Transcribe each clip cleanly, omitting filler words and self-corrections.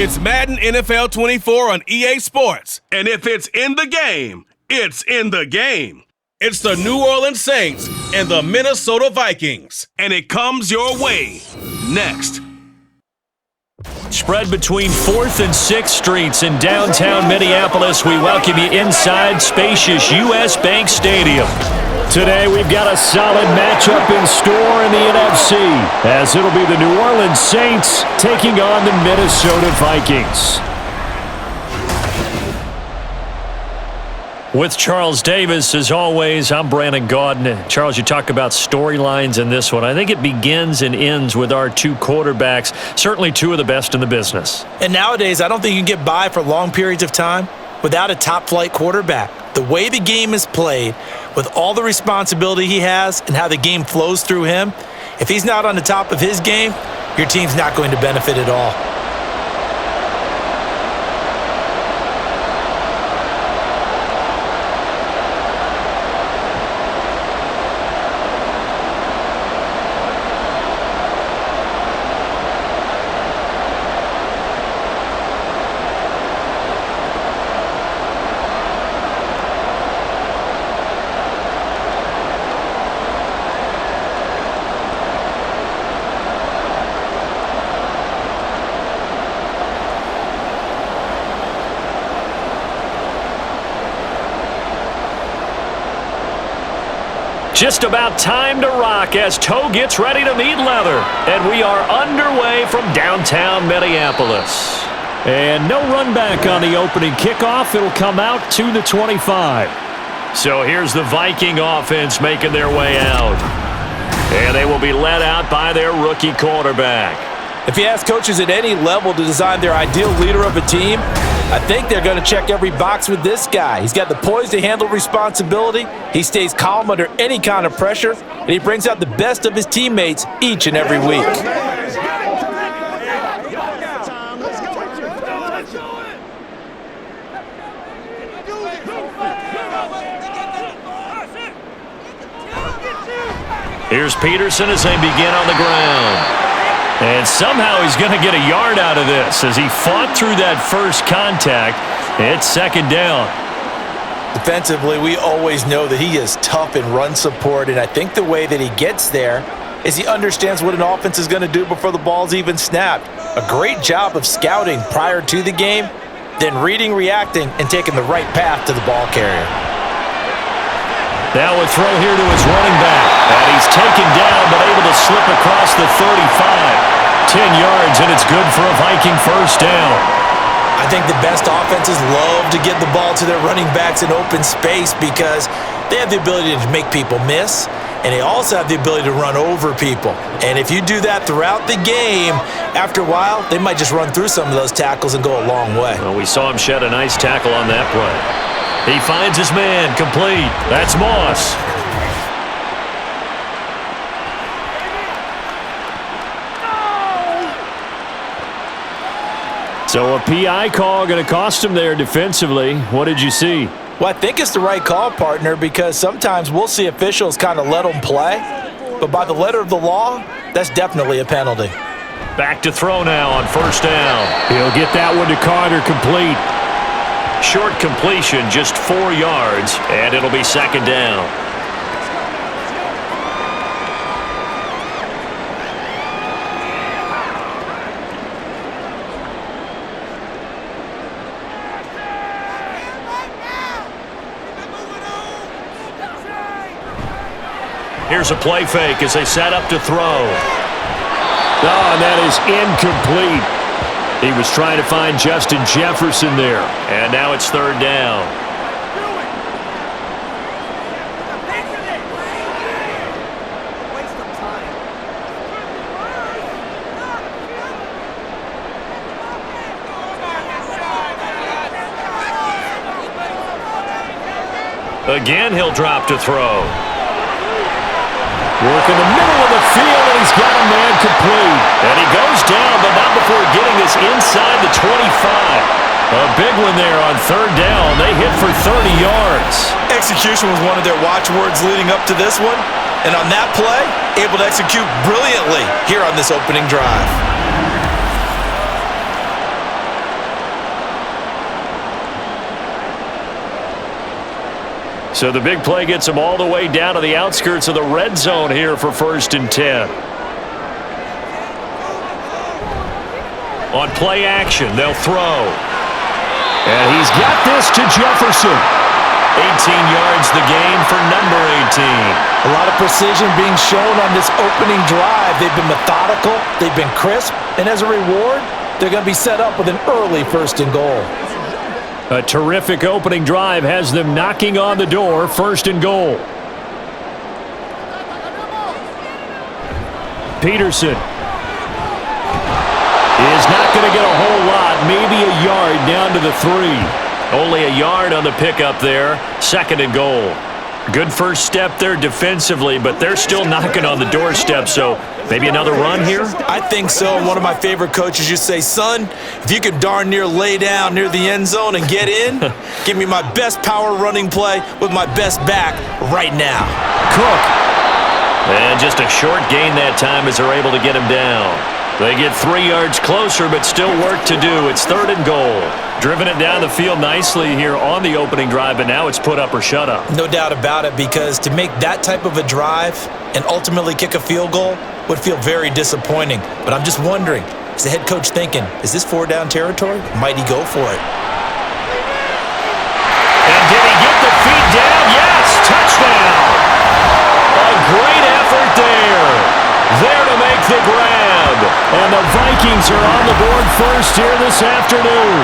It's Madden NFL 24 on EA Sports. And if it's in the game, it's in the game. It's the New Orleans Saints and the Minnesota Vikings. And it comes your way next. Spread between 4th and 6th Streets in downtown Minneapolis. We welcome you inside spacious U.S. Bank Stadium. Today we've got a solid matchup in store in the NFC, as it'll be the New Orleans Saints taking on the Minnesota Vikings. With Charles Davis, as always, I'm Brandon Gaudin. Charles, you talk about storylines in this one. I think it begins and ends with our two quarterbacks, certainly two of the best in the business. And nowadays, I don't think you can get by for long periods of time without a top-flight quarterback. The way the game is played, with all the responsibility he has and how the game flows through him, if he's not on the top of his game, your team's not going to benefit at all. Just about time to rock as Toe gets ready to meet leather. And we are underway from downtown Minneapolis. And no run back on the opening kickoff. It'll come out to the 25. So here's the Viking offense making their way out. And they will be led out by their rookie quarterback. If you ask coaches at any level to design their ideal leader of a team, I think they're going to check every box with this guy. He's got the poise to handle responsibility. He stays calm under any kind of pressure, and he brings out the best of his teammates each and every week. Here's Peterson as they begin on the ground. And somehow he's going to get a yard out of this as he fought through that first contact. It's second down. Defensively, we always know that he is tough in run support, and I think the way that he gets there is he understands what an offense is going to do before the ball's even snapped. A great job of scouting prior to the game, then reading, reacting, and taking the right path to the ball carrier. Now a throw here to his running back. And he's taken down, but able to slip across the 35. 10 yards, and it's good for a Viking first down. I think the best offenses love to get the ball to their running backs in open space because they have the ability to make people miss, and they also have the ability to run over people. And if you do that throughout the game, after a while, they might just run through some of those tackles and go a long way. Well, we saw him shed a nice tackle on that play. He finds his man, complete. That's Moss. So a PI call going to cost him there defensively. What did you see? Well, I think it's the right call, partner, because sometimes we'll see officials kind of let them play. But by the letter of the law, that's definitely a penalty. Back to throw now on first down. He'll get that one to Carter, complete. Short completion, just 4 yards, and it'll be second down. Here's a play fake as they set up to throw. Oh, and that is incomplete. He was trying to find Justin Jefferson there. And now it's third down. Again, he'll drop to throw. Work in the middle of the field, and he's got a man complete. And he goes down, but not before getting this inside the 25. A big one there on third down. They hit for 30 yards. Execution was one of their watchwords leading up to this one. And on that play, able to execute brilliantly here on this opening drive. So the big play gets them all the way down to the outskirts of the red zone here for 1st and 10. On play action, they'll throw. And he's got this to Jefferson. 18 yards the gain for number 18. A lot of precision being shown on this opening drive. They've been methodical, they've been crisp, and as a reward, they're going to be set up with an early 1st and goal. A terrific opening drive has them knocking on the door, 1st and goal. Peterson is not going to get a whole lot, maybe a yard down to the 3. Only a yard on the pickup there, 2nd and goal. Good first step there defensively, but they're still knocking on the doorstep, so maybe another run here? I think so. One of my favorite coaches used to say, son, if you can darn near lay down near the end zone and get in, give me my best power running play with my best back right now. Cook. And just a short gain that time as they're able to get him down. They get 3 yards closer, but still work to do. It's 3rd and goal. Driven it down the field nicely here on the opening drive, but now it's put up or shut up. No doubt about it, because to make that type of a drive and ultimately kick a field goal would feel very disappointing. But I'm just wondering, is the head coach thinking, is this 4-down territory? Might he go for it? And did he get the feet down? Yes, touchdown. A great effort there. There to make the grab. And the Vikings are on the board first here this afternoon.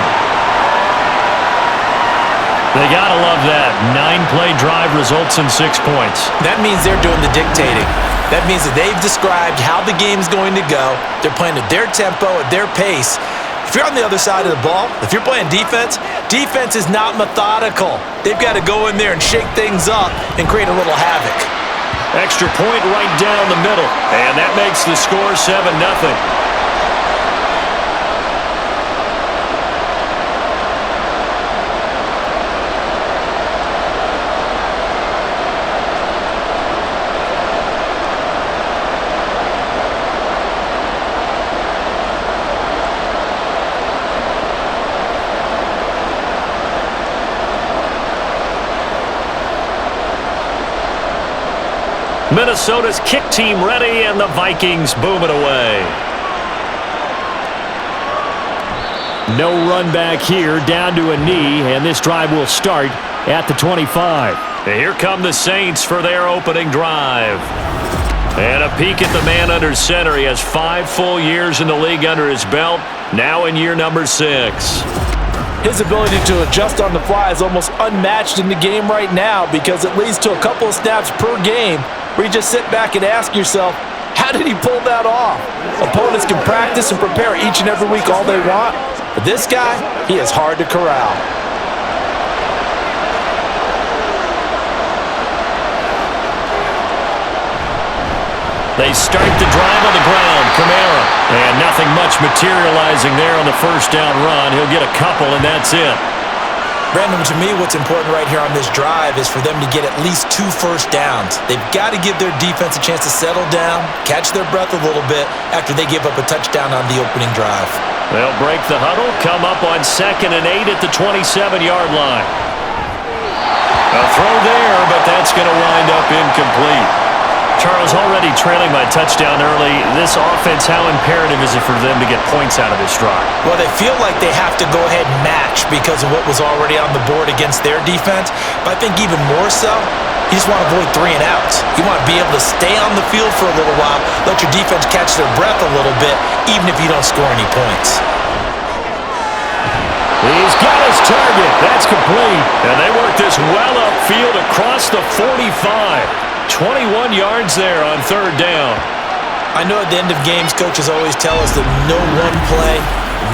They gotta love that. 9-play drive results in 6 points. That means they're doing the dictating. That means that they've described how the game's going to go. They're playing at their tempo, at their pace. If you're on the other side of the ball, if you're playing defense, defense is not methodical. They've got to go in there and shake things up and create a little havoc. Extra point right down the middle. And that makes the score 7-0. Minnesota's kick team ready, and the Vikings boom it away. No run back here, down to a knee, and this drive will start at the 25. And here come the Saints for their opening drive. And a peek at the man under center. He has 5 full years in the league under his belt, now in year number 6. His ability to adjust on the fly is almost unmatched in the game right now, because it leads to a couple of snaps per game where you just sit back and ask yourself, how did he pull that off? Opponents can practice and prepare each and every week all they want, but this guy, he is hard to corral. They start the drive on the ground. Kamara. And nothing much materializing there on the first down run. He'll get a couple, and that's it. Brandon, to me, what's important right here on this drive is for them to get at least 2 first downs. They've got to give their defense a chance to settle down, catch their breath a little bit after they give up a touchdown on the opening drive. They'll break the huddle, come up on 2nd and 8 at the 27-yard line. A throw there, but that's going to wind up incomplete. Charles, already trailing by touchdown early. This offense, how imperative is it for them to get points out of this drive? Well, they feel like they have to go ahead and match because of what was already on the board against their defense. But I think even more so, you just want to avoid 3 and outs. You want to be able to stay on the field for a little while, let your defense catch their breath a little bit, even if you don't score any points. He's got his target. That's complete. And they work this well upfield across the 45. 21 yards there on 3rd down. I know at the end of games, coaches always tell us that no one play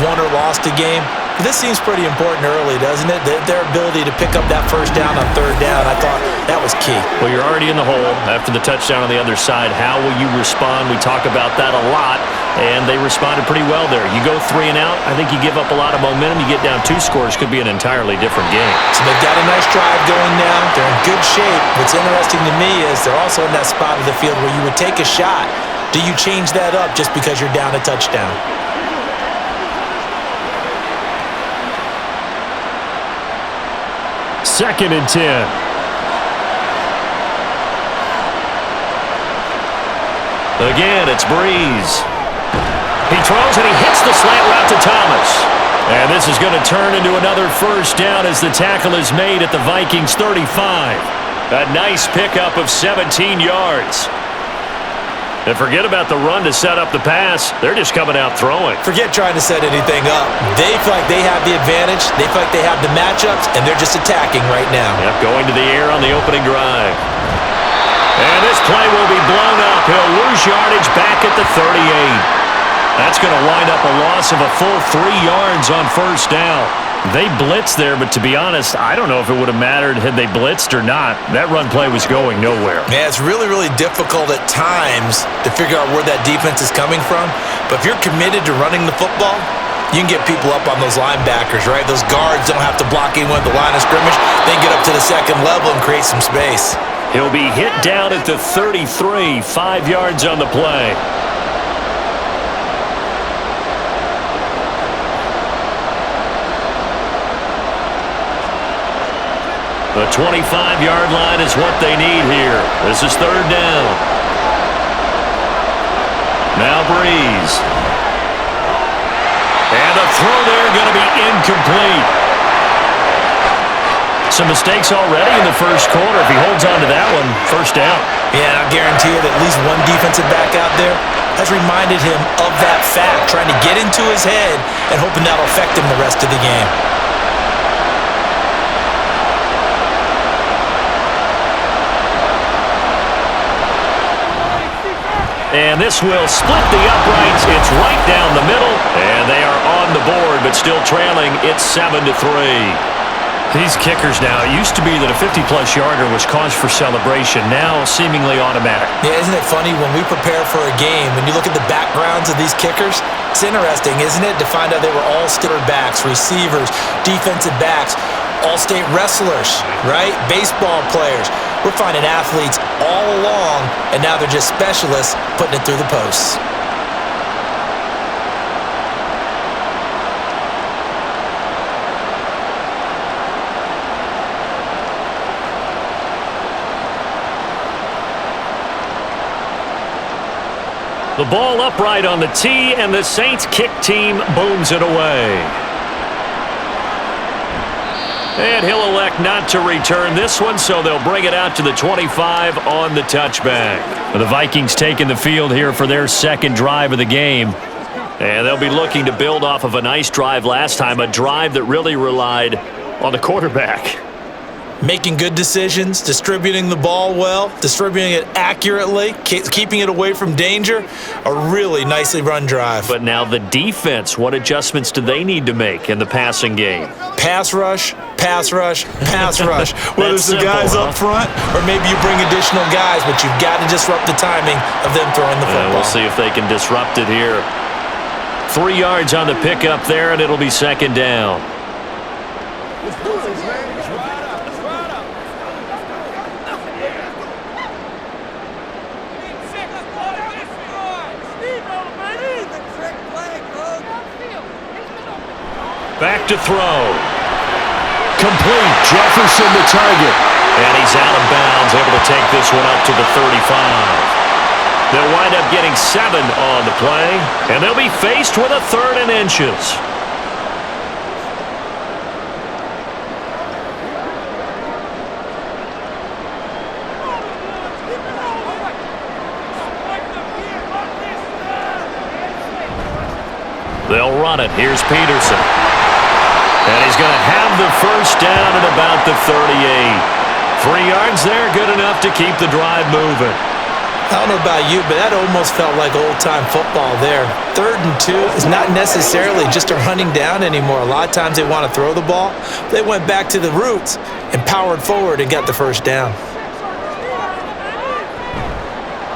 won or lost a game. But this seems pretty important early, doesn't it? Their ability to pick up that first down on 3rd down, I thought that was key. Well, you're already in the hole after the touchdown on the other side. How will you respond? We talk about that a lot, and they responded pretty well there. You go 3 and out, I think you give up a lot of momentum. You get down 2 scores, could be an entirely different game. So they've got a nice drive going now. They're in good shape. What's interesting to me is they're also in that spot of the field where you would take a shot. Do you change that up just because you're down a touchdown? Second and 10. Again, it's Breeze. He throws and he hits the slant route to Thomas. And this is going to turn into another first down as the tackle is made at the Vikings 35. A nice pickup of 17 yards. And forget about the run to set up the pass. They're just coming out throwing. Forget trying to set anything up. They feel like they have the advantage. They feel like they have the matchups, and they're just attacking right now. Yep, going to the air on the opening drive. And this play will be blown up. He'll lose yardage back at the 38. That's going to wind up a loss of a full 3 yards on first down. They blitzed there, but to be honest, I don't know if it would have mattered had they blitzed or not. That run play was going nowhere. Man, it's really, really difficult at times to figure out where that defense is coming from. But if you're committed to running the football, you can get people up on those linebackers, right? Those guards don't have to block anyone at the line of scrimmage. They can get up to the second level and create some space. He'll be hit down at the 33, 5 yards on the play. The 25-yard line is what they need here. This is third down. Now Breeze. And the throw there going to be incomplete. Some mistakes already in the first quarter. If he holds on to that one, first down. Yeah, and I guarantee you that at least one defensive back out there has reminded him of that fact, trying to get into his head and hoping that'll affect him the rest of the game. And this will split the uprights. It's right down the middle. And they are on the board, but still trailing. It's 7-3. These kickers now, it used to be that a 50-plus yarder was cause for celebration. Now, seemingly automatic. Yeah, isn't it funny when we prepare for a game, when you look at the backgrounds of these kickers, it's interesting, isn't it, to find out they were all star backs, receivers, defensive backs, all-state wrestlers, right? Baseball players. We're finding athletes all along, and now they're just specialists putting it through the posts. The ball upright on the tee, and the Saints kick team booms it away. And he'll elect not to return this one, so they'll bring it out to the 25 on the touchback. The Vikings taking the field here for their second drive of the game. And they'll be looking to build off of a nice drive last time, a drive that really relied on the quarterback. Making good decisions, distributing the ball well, distributing it accurately, keeping it away from danger. A really nicely run drive. But now the defense, what adjustments do they need to make in the passing game? Pass rush, pass rush, pass rush. Whether it's the guys up front or maybe you bring additional guys, but you've got to disrupt the timing of them throwing the football. We'll see if they can disrupt it here. 3 yards on the pickup there, and it'll be second down. Back to throw. Complete. Jefferson the target. And he's out of bounds, able to take this one up to the 35. They'll wind up getting 7 on the play, and they'll be faced with a 3rd and inches. They'll run it. Here's Peterson. And he's going to have the first down at about the 38. 3 yards there, good enough to keep the drive moving. I don't know about you, but that almost felt like old-time football there. 3rd and 2 is not necessarily just a running down anymore. A lot of times they want to throw the ball. They went back to the roots and powered forward and got the first down.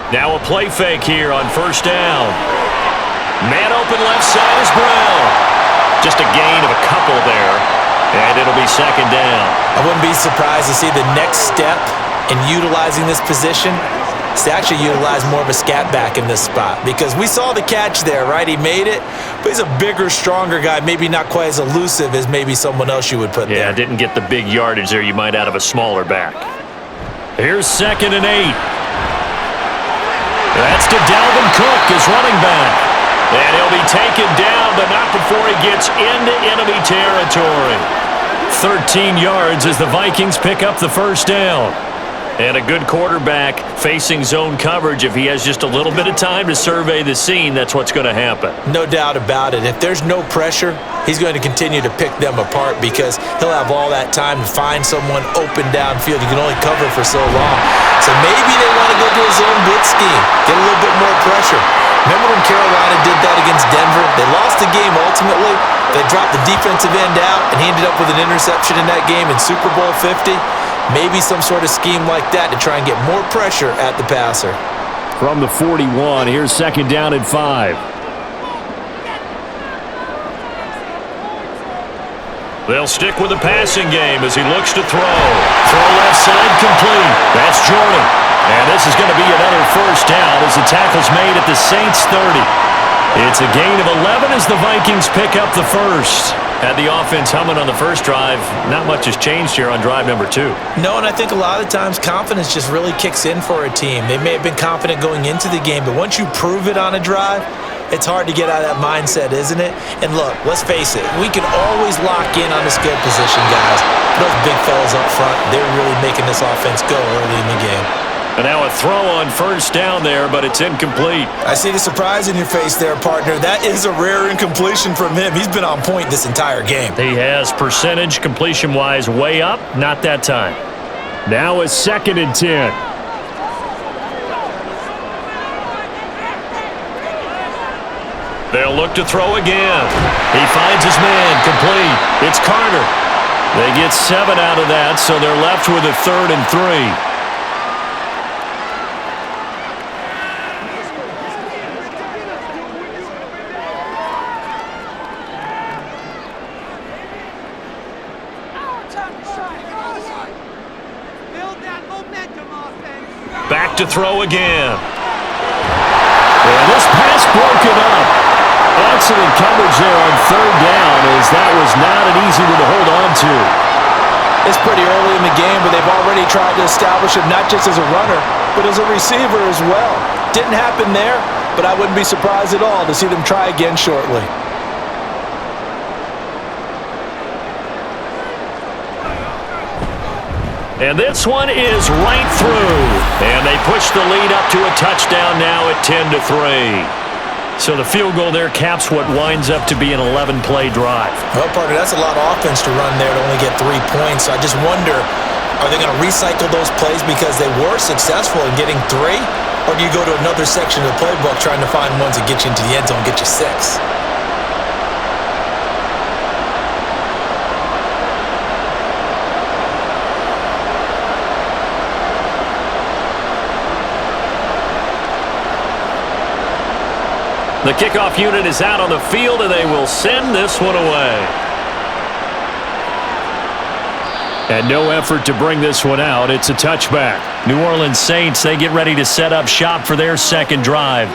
Now a play fake here on first down. Man open left side is Brown. Just a gain of a couple there, and it'll be second down. I wouldn't be surprised to see the next step in utilizing this position is to actually utilize more of a scat back in this spot, because we saw the catch there, right? He made it, but he's a bigger, stronger guy, maybe not quite as elusive as maybe someone else you would put there. Yeah, didn't get the big yardage there you might out of a smaller back. Here's 2nd and 8. That's to Dalvin Cook, his running back. And he'll be taken down, but not before he gets into enemy territory. 13 yards as the Vikings pick up the first down. And a good quarterback facing zone coverage. If he has just a little bit of time to survey the scene, that's what's going to happen. No doubt about it. If there's no pressure, he's going to continue to pick them apart because he'll have all that time to find someone open downfield. You can only cover for so long. So maybe they want to go to a zone blitz scheme, get a little bit more pressure. Remember when Carolina did that against Denver? They lost the game ultimately. They dropped the defensive end out, and he ended up with an interception in that game in Super Bowl 50. Maybe some sort of scheme like that to try and get more pressure at the passer. From the 41, here's second down and 5. They'll stick with the passing game as he looks to throw. Throw left side complete. That's Jordan. And this is going to be another first down as the tackle's made at the Saints 30. It's a gain of 11 as the Vikings pick up the first. Had the offense humming on the first drive. Not much has changed here on drive number 2. No, and I think a lot of times confidence just really kicks in for a team. They may have been confident going into the game, but once you prove it on a drive, it's hard to get out of that mindset, isn't it? And look, let's face it, we can always lock in on the skill position guys. Those big fellas up front, they're really making this offense go early in the game. And now a throw on first down there, but it's incomplete. I see the surprise in your face there, partner. That is a rare incompletion from him. He's been on point this entire game. He has percentage completion-wise way up, not that time. Now a second and 10. They'll look to throw again. He finds his man, complete. It's Carter. They get 7 out of that, so they're left with a 3rd and 3. Back to throw again. And this pass broken up. Excellent coverage there on 3rd down as that was not an easy one to hold on to. It's pretty early in the game, but they've already tried to establish him not just as a runner, but as a receiver as well. Didn't happen there, but I wouldn't be surprised at all to see them try again shortly. And this one is right through. And they push the lead up to a touchdown now at 10-3. So the field goal there caps what winds up to be an 11-play drive. Well, partner, that's a lot of offense to run there to only get 3 points. So I just wonder, are they going to recycle those plays because they were successful in getting 3? Or do you go to another section of the playbook trying to find ones that get you into the end zone and get you 6? The kickoff unit is out on the field, and they will send this one away. And no effort to bring this one out. It's a touchback. New Orleans Saints, they get ready to set up shop for their second drive.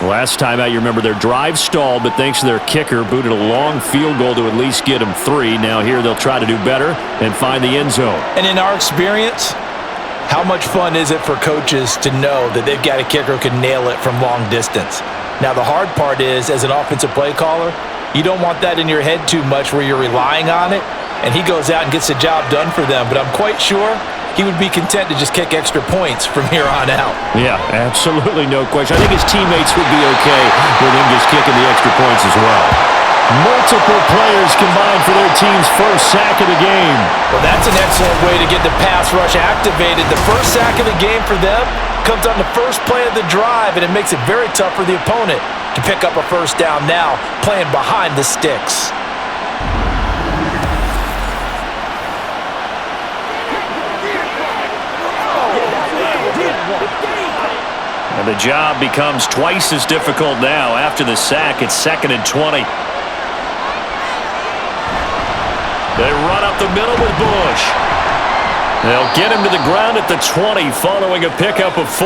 Last time out, you remember their drive stalled, but thanks to their kicker, booted a long field goal to at least get them 3. Now here they'll try to do better and find the end zone. And in our experience, how much fun is it for coaches to know that they've got a kicker who can nail it from long distance? Now, the hard part is, as an offensive play caller, you don't want that in your head too much where you're relying on it, and he goes out and gets the job done for them. But I'm quite sure he would be content to just kick extra points from here on out. Yeah, absolutely no question. I think his teammates would be okay with him just kicking the extra points as well. Multiple players combined for their team's first sack of the game. Well, that's an excellent way to get the pass rush activated. The first sack of the game for them comes on the first play of the drive, and it makes it very tough for the opponent to pick up a first down now, playing behind the sticks. And the job becomes twice as difficult now. After the sack, it's 2nd and 20. They run up the middle with Bush. They'll get him to the ground at the 20 following a pickup of 4.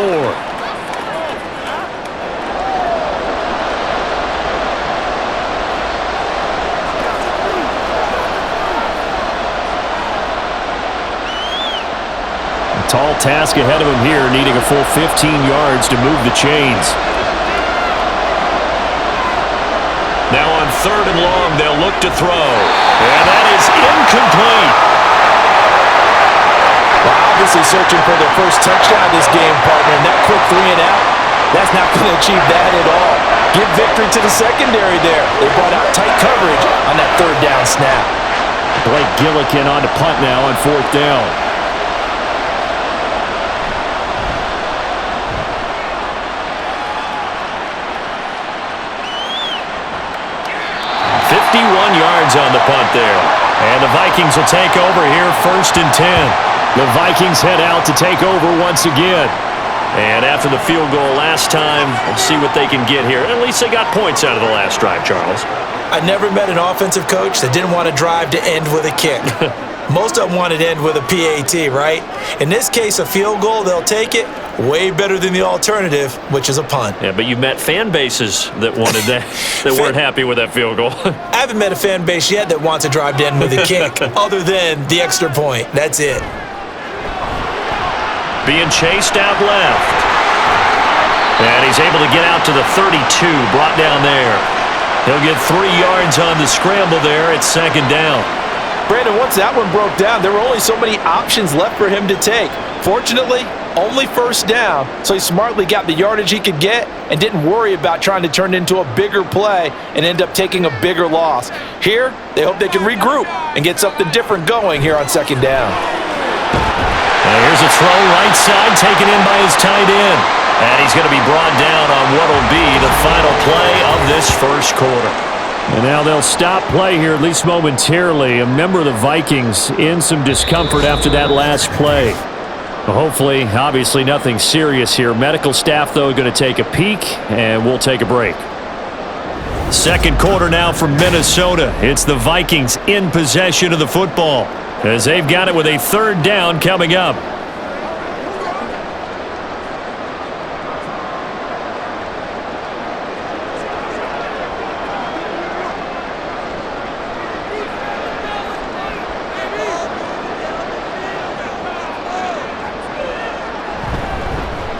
Tall task ahead of him here, needing a full 15 yards to move the chains. Now on 3rd and long, they'll look to throw. And that is incomplete. Well, obviously searching for their first touchdown this game, partner. And that quick 3 and out, that's not going to achieve that at all. Give victory to the secondary there. They brought out tight coverage on that 3rd down snap. Blake Gillikin on to punt now on 4th down. Yards on the punt there. And the Vikings will take over here 1st and 10. The Vikings head out to take over once again. And after the field goal last time, we'll see what they can get here. At least they got points out of the last drive, Charles. I never met an offensive coach that didn't want to drive to end with a kick. Most of them wanted to end with a PAT, right? In this case, a field goal, they'll take it. Way better than the alternative, which is a punt. Yeah, but you've met fan bases that wanted that, that weren't happy with that field goal. I haven't met a fan base yet that wants to drive to end with a kick, other than the extra point. That's it. Being chased out left. And he's able to get out to the 32, brought down there. He'll get 3 yards on the scramble there at 2nd down. Brandon, once that one broke down, there were only so many options left for him to take. Fortunately, only 1st down, so he smartly got the yardage he could get and didn't worry about trying to turn it into a bigger play and end up taking a bigger loss. Here, they hope they can regroup and get something different going here on 2nd down. And here's a throw right side taken in by his tight end. And he's going to be brought down on what will be the final play of this 1st quarter. And now they'll stop play here, at least momentarily. A member of the Vikings in some discomfort after that last play. Hopefully, obviously nothing serious here. Medical staff, though, going to take a peek, and we'll take a break. 2nd quarter now from Minnesota. It's the Vikings in possession of the football as they've got it with a 3rd down coming up.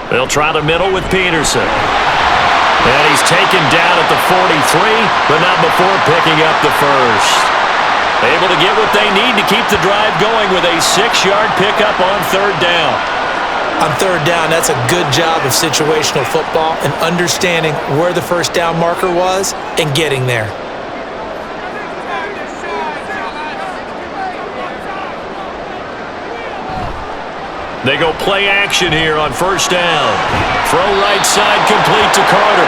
They'll try the middle with Peterson. And he's taken down at the 43, but not before picking up the 1st. Able to get what they need to keep the drive going with a 6-yard pickup on 3rd down. On 3rd down, that's a good job of situational football and understanding where the 1st down marker was and getting there. They go play action here on 1st down. Throw right side complete to Carter.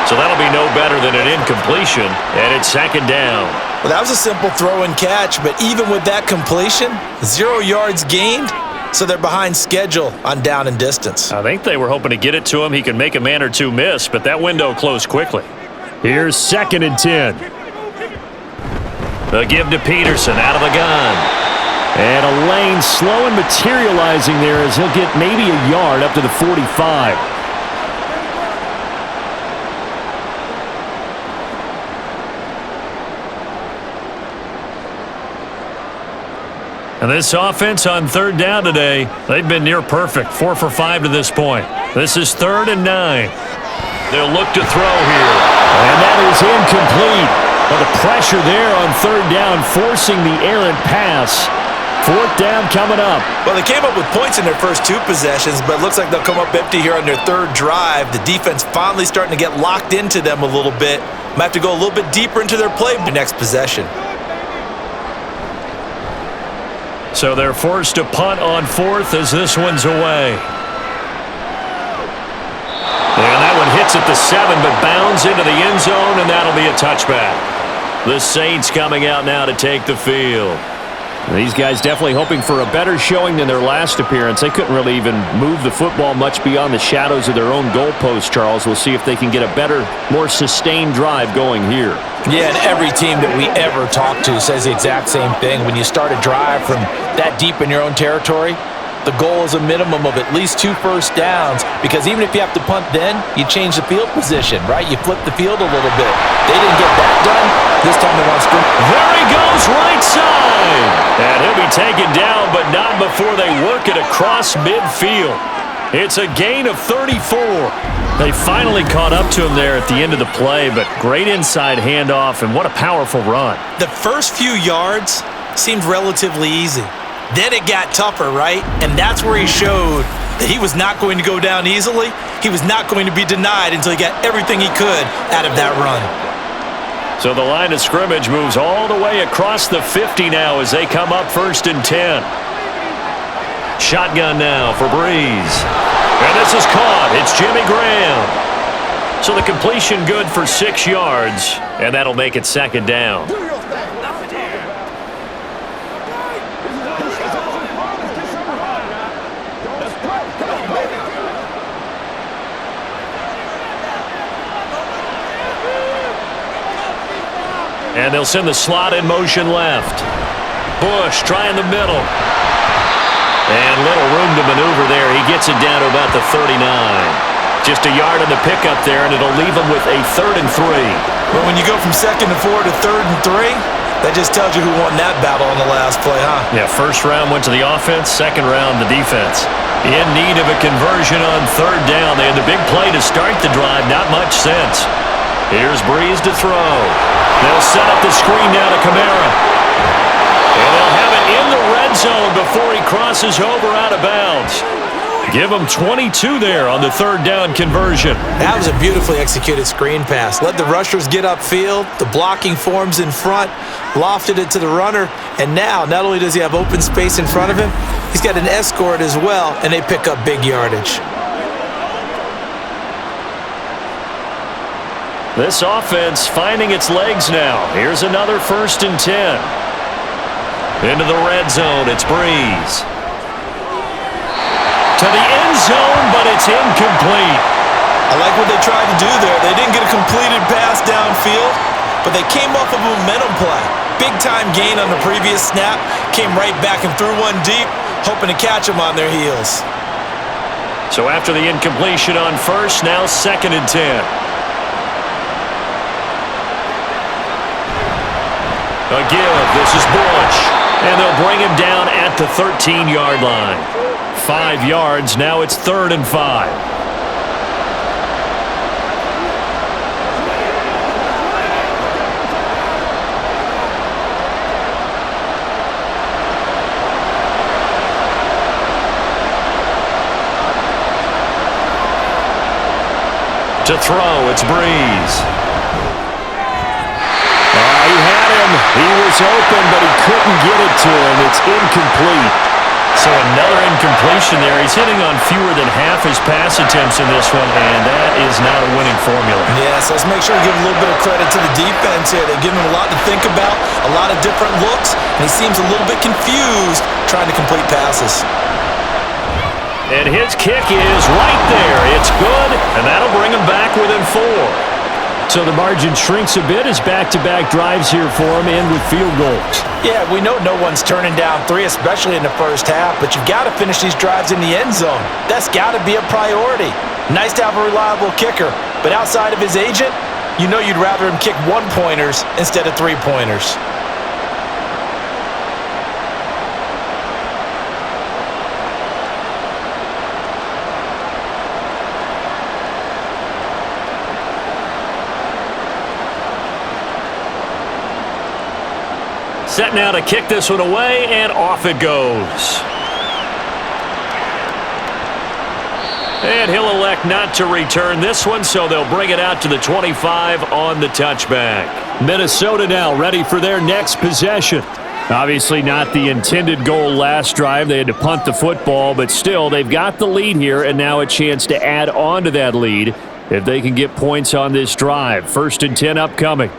So that'll be no better than an incompletion, and it's 2nd down. Well, that was a simple throw and catch, but even with that completion, 0 yards gained, so they're behind schedule on down and distance. I think they were hoping to get it to him. He can make a man or two miss, but that window closed quickly. Here's 2nd and 10. They'll give to Peterson out of the gun. And a lane slow and materializing there as he'll get maybe a yard up to the 45. And this offense on 3rd down today, they've been near perfect. 4 for 5 to this point. This is 3rd and 9. They'll look to throw here. And that is incomplete. But the pressure there on 3rd down, forcing the errant pass. 4th down coming up. Well, they came up with points in their first 2 possessions, but it looks like they'll come up empty here on their 3rd drive. The defense finally starting to get locked into them a little bit. Might have to go a little bit deeper into their play next possession. So they're forced to punt on 4th as this one's away. And that one hits at the 7, but bounds into the end zone, and that'll be a touchback. The Saints coming out now to take the field. These guys definitely hoping for a better showing than their last appearance. They couldn't really even move the football much beyond the shadows of their own goalpost, Charles. We'll see if they can get a better, more sustained drive going here. Yeah, and every team that we ever talk to says the exact same thing. When you start a drive from that deep in your own territory, The goal is a minimum of at least 2 first downs, because even if you have to punt then, you change the field position, right? You flip the field a little bit. They didn't get that done. This time they want to scrimmage. There he goes, right side. And he'll be taken down, but not before they work it across midfield. It's a gain of 34. They finally caught up to him there at the end of the play, but great inside handoff, and what a powerful run. The first few yards seemed relatively easy. Then it got tougher, right? And that's where he showed that he was not going to go down easily. He was not going to be denied until he got everything he could out of that run. So the line of scrimmage moves all the way across the 50 now as they come up 1st and 10. Shotgun now for Breeze. And this is caught. It's Jimmy Graham. So the completion good for 6 yards, and that'll make it 2nd down. And they'll send the slot in motion left. Bush trying the middle. And little room to maneuver there. He gets it down to about the 39. Just a yard on the pickup there, and it'll leave him with a 3rd and 3. Well, when you go from 2nd and 4 to 3rd and 3, that just tells you who won that battle on the last play, huh? Yeah, 1st round went to the offense, 2nd round the defense. In need of a conversion on 3rd down. They had the big play to start the drive. Not much sense. Here's Breeze to throw. They'll set up the screen now to Kamara. And they'll have it in the red zone before he crosses over out of bounds. Give him 22 there on the 3rd down conversion. That was a beautifully executed screen pass. Let the rushers get upfield. The blocking forms in front. Lofted it to the runner. And now, not only does he have open space in front of him, he's got an escort as well, and they pick up big yardage. This offense finding its legs now. Here's another 1st and 10. Into the red zone, it's Breeze. To the end zone, but it's incomplete. I like what they tried to do there. They didn't get a completed pass downfield, but they came off of a momentum play. Big-time gain on the previous snap. Came right back and threw one deep, hoping to catch them on their heels. So after the incompletion on 1st, now 2nd and 10. A give. This is Bush. And they'll bring him down at the 13-yard line. 5 yards. Now it's 3rd and 5. To throw, it's Breeze. He had him. He was open, but he couldn't get it to him. It's incomplete. So another incompletion there. He's hitting on fewer than half his pass attempts in this one, and that is not a winning formula. Yes, let's make sure we give a little bit of credit to the defense here. They give him a lot to think about, a lot of different looks, and he seems a little bit confused trying to complete passes. And his kick is right there. It's good, and that'll bring him back within 4. So the margin shrinks a bit as back-to-back drives here for him and with field goals. Yeah, we know no one's turning down 3, especially in the first half, but you've got to finish these drives in the end zone. That's got to be a priority. Nice to have a reliable kicker, but outside of his agent, you know you'd rather him kick 1-pointers instead of 3-pointers. Set now to kick this one away, and off it goes. And he'll elect not to return this one, so they'll bring it out to the 25 on the touchback. Minnesota now ready for their next possession. Obviously not the intended goal last drive. They had to punt the football, but still they've got the lead here, and now a chance to add on to that lead if they can get points on this drive. 1st and 10 upcoming.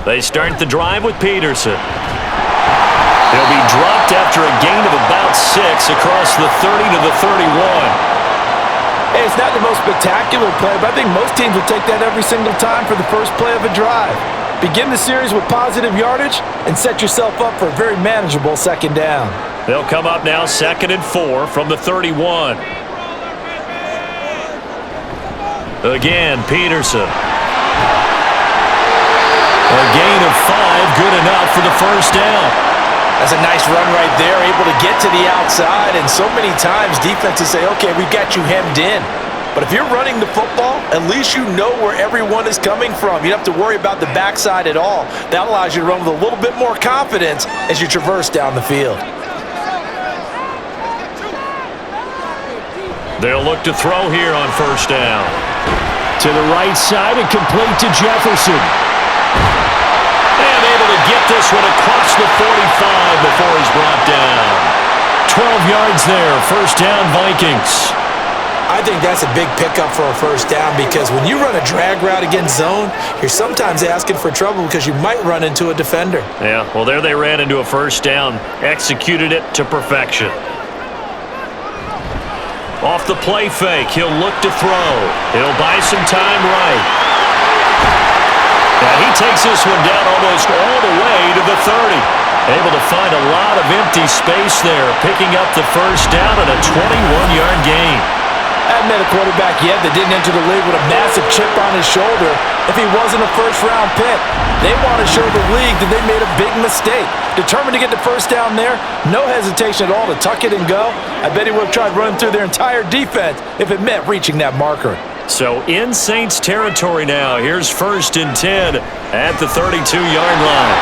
They start the drive with Peterson. He'll be dropped after a gain of about 6 across the 30 to the 31. Hey, it's not the most spectacular play, but I think most teams will take that every single time for the first play of a drive. Begin the series with positive yardage and set yourself up for a very manageable second down. They'll come up now 2nd and 4 from the 31. Again, Peterson. A gain of 5, good enough for the first down. That's a nice run right there, able to get to the outside, and so many times defenses say, okay, we've got you hemmed in. But if you're running the football, at least you know where everyone is coming from. You don't have to worry about the backside at all. That allows you to run with a little bit more confidence as you traverse down the field. They'll look to throw here on first down. To the right side and complete to Jefferson. And able to get this one across the 45 before he's brought down. 12 yards there, first down Vikings. I think that's a big pickup for a first down because when you run a drag route against zone, you're sometimes asking for trouble because you might run into a defender. Yeah, well, there they ran into a first down, executed it to perfection. Off the play fake, he'll look to throw. He'll buy some time right. And he takes this one down almost all the way to the 30. Able to find a lot of empty space there, picking up the first down and a 21-yard gain. I haven't met a quarterback yet that didn't enter the league with a massive chip on his shoulder if he wasn't a first-round pick. They want to show the league that they made a big mistake. Determined to get the first down there, no hesitation at all to tuck it and go. I bet he would have tried running through their entire defense if it meant reaching that marker. So in Saints territory now. Here's 1st and 10 at the 32-yard line.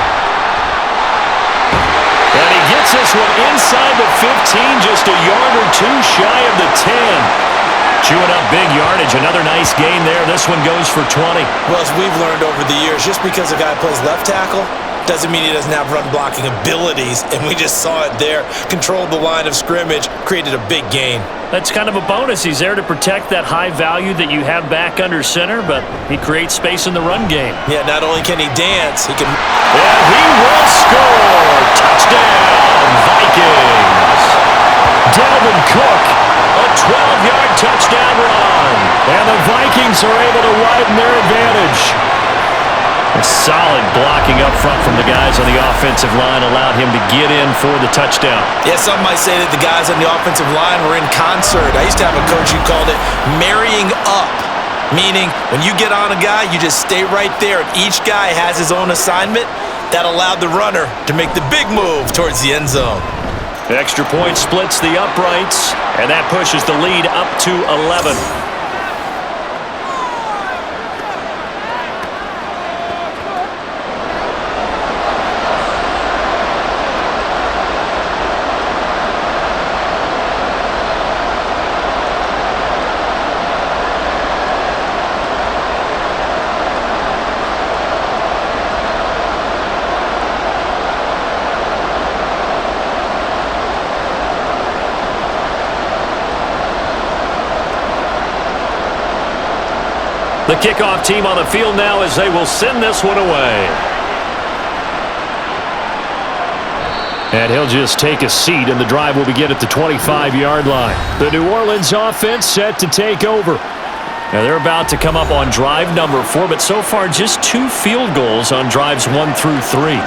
And he gets this one inside the 15, just a yard or two shy of the 10. Chewing up big yardage. Another nice gain there. This one goes for 20. Well, as we've learned over the years, just because a guy plays left tackle doesn't mean he doesn't have run blocking abilities, and we just saw it there. Controlled the line of scrimmage, created a big gain. That's kind of a bonus. He's there to protect that high value that you have back under center, but he creates space in the run game. Yeah, not only can he dance, he can... And he will score! Touchdown, Vikings! Dalvin Cook, a 12-yard touchdown run. And the Vikings are able to widen their advantage. A solid blocking up front from the guys on the offensive line allowed him to get in for the touchdown. Yeah, some might say that the guys on the offensive line were in concert. I used to have a coach who called it marrying up, meaning when you get on a guy, you just stay right there, and each guy has his own assignment. That allowed the runner to make the big move towards the end zone. Extra point splits the uprights, and that pushes the lead up to 11. The kickoff team on the field now as they will send this one away. And he'll just take a seat, and the drive will begin at the 25-yard line. The New Orleans offense set to take over. Now they're about to come up on drive number 4, but so far just 2 field goals on drives 1 through 3.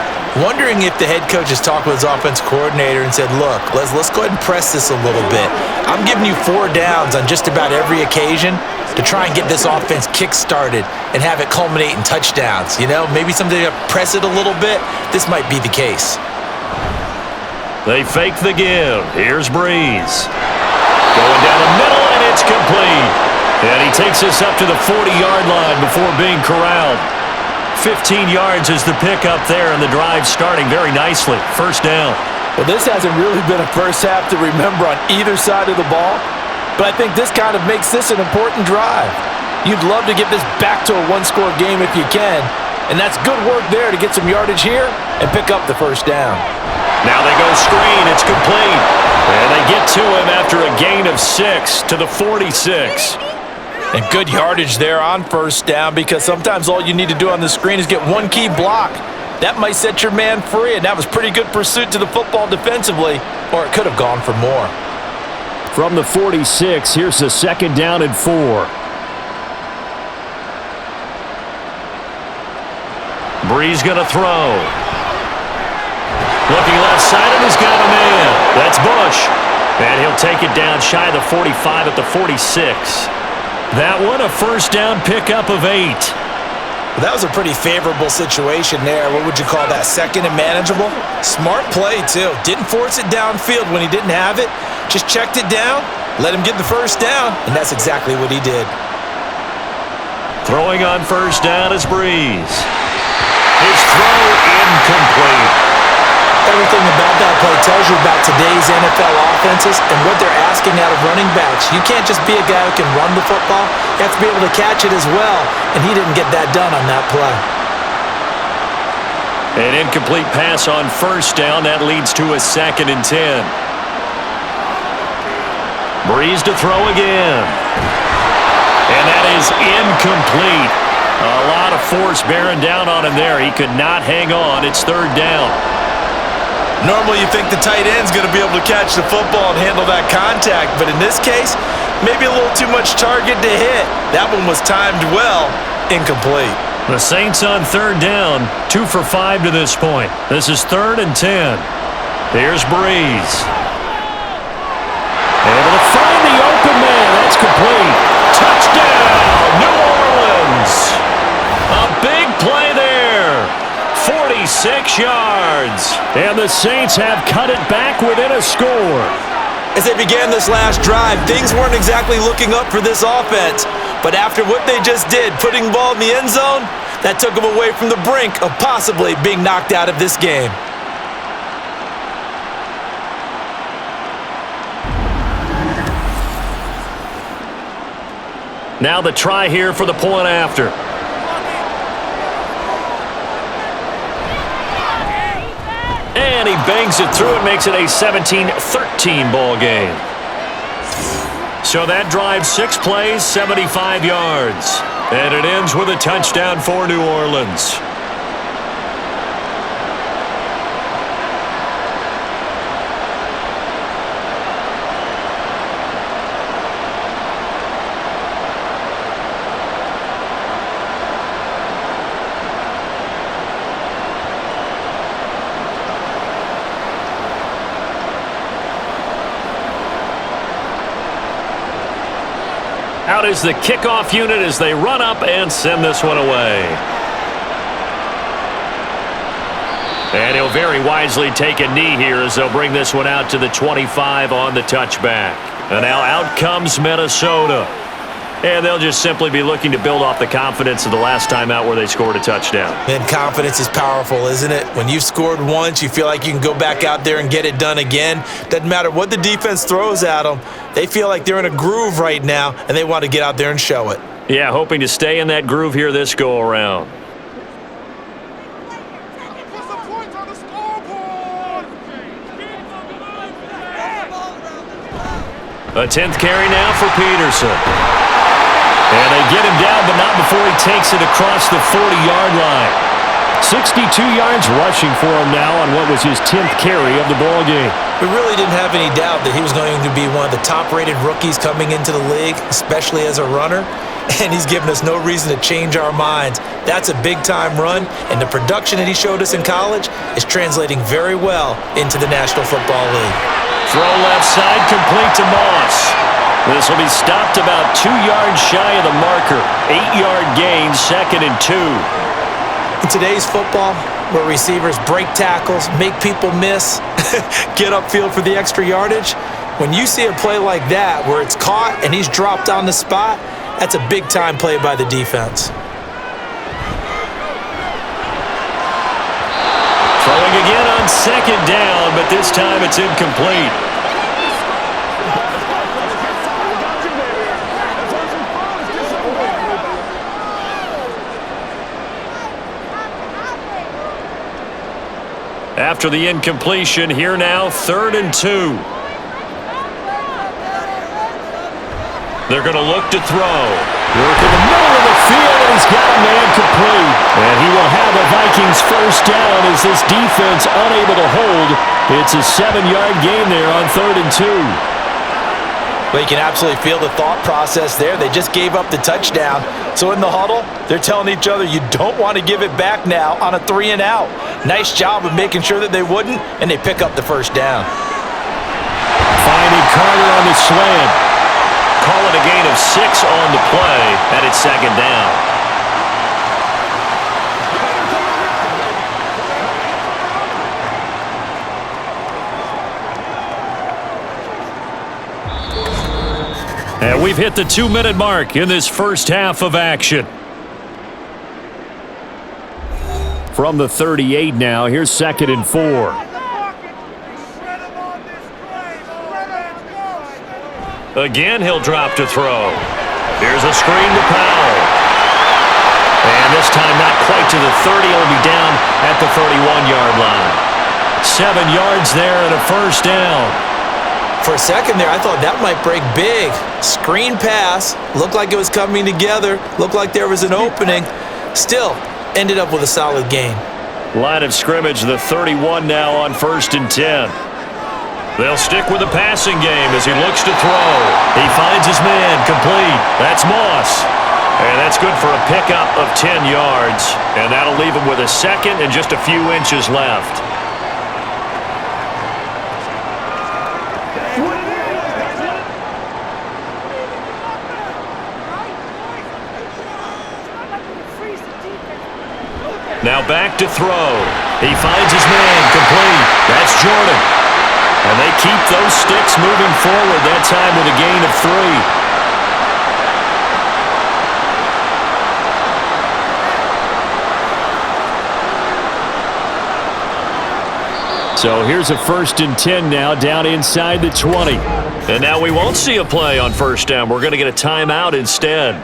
Wondering if the head coach has talked with his offense coordinator and said, look, let's go ahead and press this a little bit. I'm giving you 4 downs on just about every occasion to try and get this offense kick-started and have it culminate in touchdowns. You know, maybe something to press it a little bit. This might be the case. They fake the give. Here's Breeze. Going down the middle, and it's complete. And he takes this up to the 40-yard line before being corralled. 15 yards is the pickup there, and the drive starting very nicely. First down. Well, this hasn't really been a first half to remember on either side of the ball, but I think this kind of makes this an important drive. You'd love to get this back to a one-score game if you can, and that's good work there to get some yardage here and pick up the first down. Now they go screen. It's complete. And they get to him after a gain of 6 to the 46. And good yardage there on first down because sometimes all you need to do on the screen is get one key block. That might set your man free, and that was pretty good pursuit to the football defensively, or it could have gone for more. From the 46, here's the 2nd down and 4. Breeze going to throw. Looking left side, and he's got a man. That's Bush. And he'll take it down shy of the 45 at the 46. That one a 1st down pickup of 8. Well, that was a pretty favorable situation there. What would you call that? 2nd and manageable? Smart play, too. Didn't force it downfield when he didn't have it. Just checked it down, let him get the 1st down, and that's exactly what he did. Throwing on 1st down is Breeze. His throw incomplete. Everything about that play tells you about today's NFL offenses and what they're asking out of running backs. You can't just be a guy who can run the football. You have to be able to catch it as well, and he didn't get that done on that play. An incomplete pass on 1st down. That leads to a 2nd and 10. Breeze to throw again. And that is incomplete. A lot of force bearing down on him there. He could not hang on. It's 3rd down. Normally you think the tight end's going to be able to catch the football and handle that contact, but in this case, maybe a little too much target to hit. That one was timed well, incomplete. The Saints on 3rd down, 2 for 5 to this point. This is 3rd and 10. Here's Breeze. Able to find the open man. That's complete. Touchdown, New Orleans. A big play there. 46 yards. And the Saints have cut it back within a score. As they began this last drive, things weren't exactly looking up for this offense. But after what they just did, putting the ball in the end zone, that took them away from the brink of possibly being knocked out of this game. Now the try here for the point after. And he bangs it through and makes it a 17-13 ball game. So that drives 6 plays, 75 yards. And it ends with a touchdown for New Orleans. Out is the kickoff unit as they run up and send this one away. And he'll very wisely take a knee here as they'll bring this one out to the 25 on the touchback. And now out comes Minnesota. And they'll just simply be looking to build off the confidence of the last time out where they scored a touchdown. And confidence is powerful, isn't it? When you've scored once, you feel like you can go back out there and get it done again. Doesn't matter what the defense throws at them. They feel like they're in a groove right now, and they want to get out there and show it. Yeah, hoping to stay in that groove here this go-around. A 10th carry now for Peterson. And they get him down, but not before he takes it across the 40-yard line. 62 yards rushing for him now on what was his 10th carry of the ballgame. We really didn't have any doubt that he was going to be one of the top-rated rookies coming into the league, especially as a runner. And he's given us no reason to change our minds. That's a big-time run, and the production that he showed us in college is translating very well into the National Football League. Throw left side, complete to Moss. This will be stopped about 2 yards shy of the marker. 8-yard gain, 2nd and 2. In today's football, where receivers break tackles, make people miss, get upfield for the extra yardage, when you see a play like that where it's caught and he's dropped on the spot, that's a big-time play by the defense. Throwing again on 2nd down, but this time it's incomplete. After the incompletion, here now, 3rd and 2. They're going to look to throw. Work in the middle of the field, and he's got a man complete. And he will have a Vikings 1st down as this defense unable to hold. It's a 7-yard gain there on 3rd and 2. Well, you can absolutely feel the thought process there. They just gave up the touchdown. So in the huddle, they're telling each other, you don't want to give it back now on a 3-and-out. Nice job of making sure that they wouldn't, and they pick up the first down. Finding Carter on the slant. Call it a gain of 6 on the play, and it's second down. And we've hit the 2-minute mark in this first half of action. From the 38 now, here's 2nd and 4. Again, he'll drop to throw. Here's a screen to Powell. And this time not quite to the 30. He'll be down at the 31-yard line. 7 yards there and a first down. For a second there, I thought that might break big. Screen pass. Looked like it was coming together. Looked like there was an opening. Still, ended up with a solid gain. Line of scrimmage, the 31 now on 1st and 10. They'll stick with the passing game as he looks to throw. He finds his man, complete. That's Moss. And that's good for a pickup of 10 yards. And that'll leave him with a second and just a few inches left. Now back to throw. He finds his man, complete. That's Jordan. And they keep those sticks moving forward, that time with a gain of 3. So here's a 1st and 10 now, down inside the 20. And now we won't see a play on first down. We're going to get a timeout instead,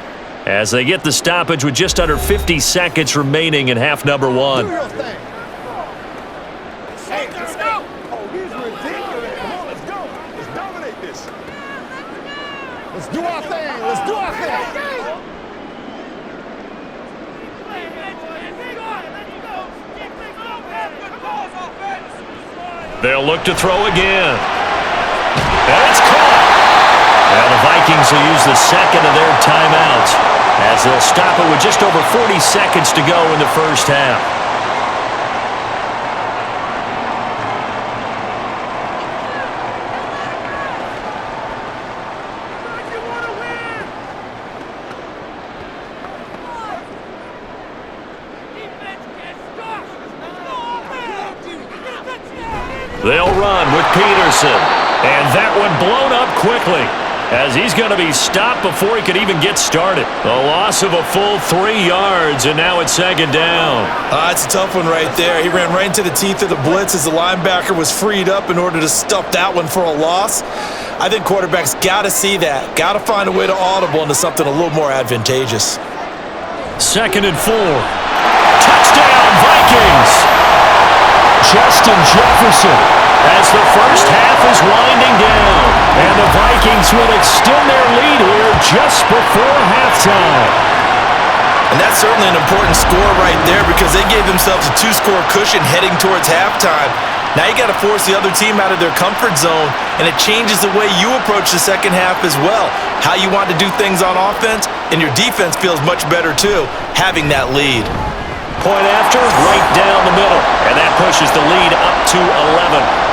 as they get the stoppage with just under 50 seconds remaining in half number 1. Do your thing. Hey, let's go. Oh, he's ridiculous. Come on, let's go. Let's dominate this. Let's do our thing. Let's do our thing. They'll look to throw again. And it's caught. Now the Vikings will use the second of their timeouts, as they'll stop it with just over 40 seconds to go in the first half. They'll run with Peterson. And that one blown up quickly, as he's going to be stopped before he could even get started. A loss of a full 3 yards, and now it's second down. It's a tough one right there. He ran right into the teeth of the blitz as the linebacker was freed up in order to stuff that one for a loss. I think quarterbacks got to see that. Got to find a way to audible into something a little more advantageous. 2nd and 4. Touchdown, Vikings! Justin Jefferson, as the first half is winding down. And the Vikings will extend their lead here just before halftime. And that's certainly an important score right there, because they gave themselves a 2-score cushion heading towards halftime. Now you got to force the other team out of their comfort zone, and it changes the way you approach the second half as well. How you want to do things on offense, and your defense feels much better too, having that lead. Point after, right down the middle. And that pushes the lead up to 11.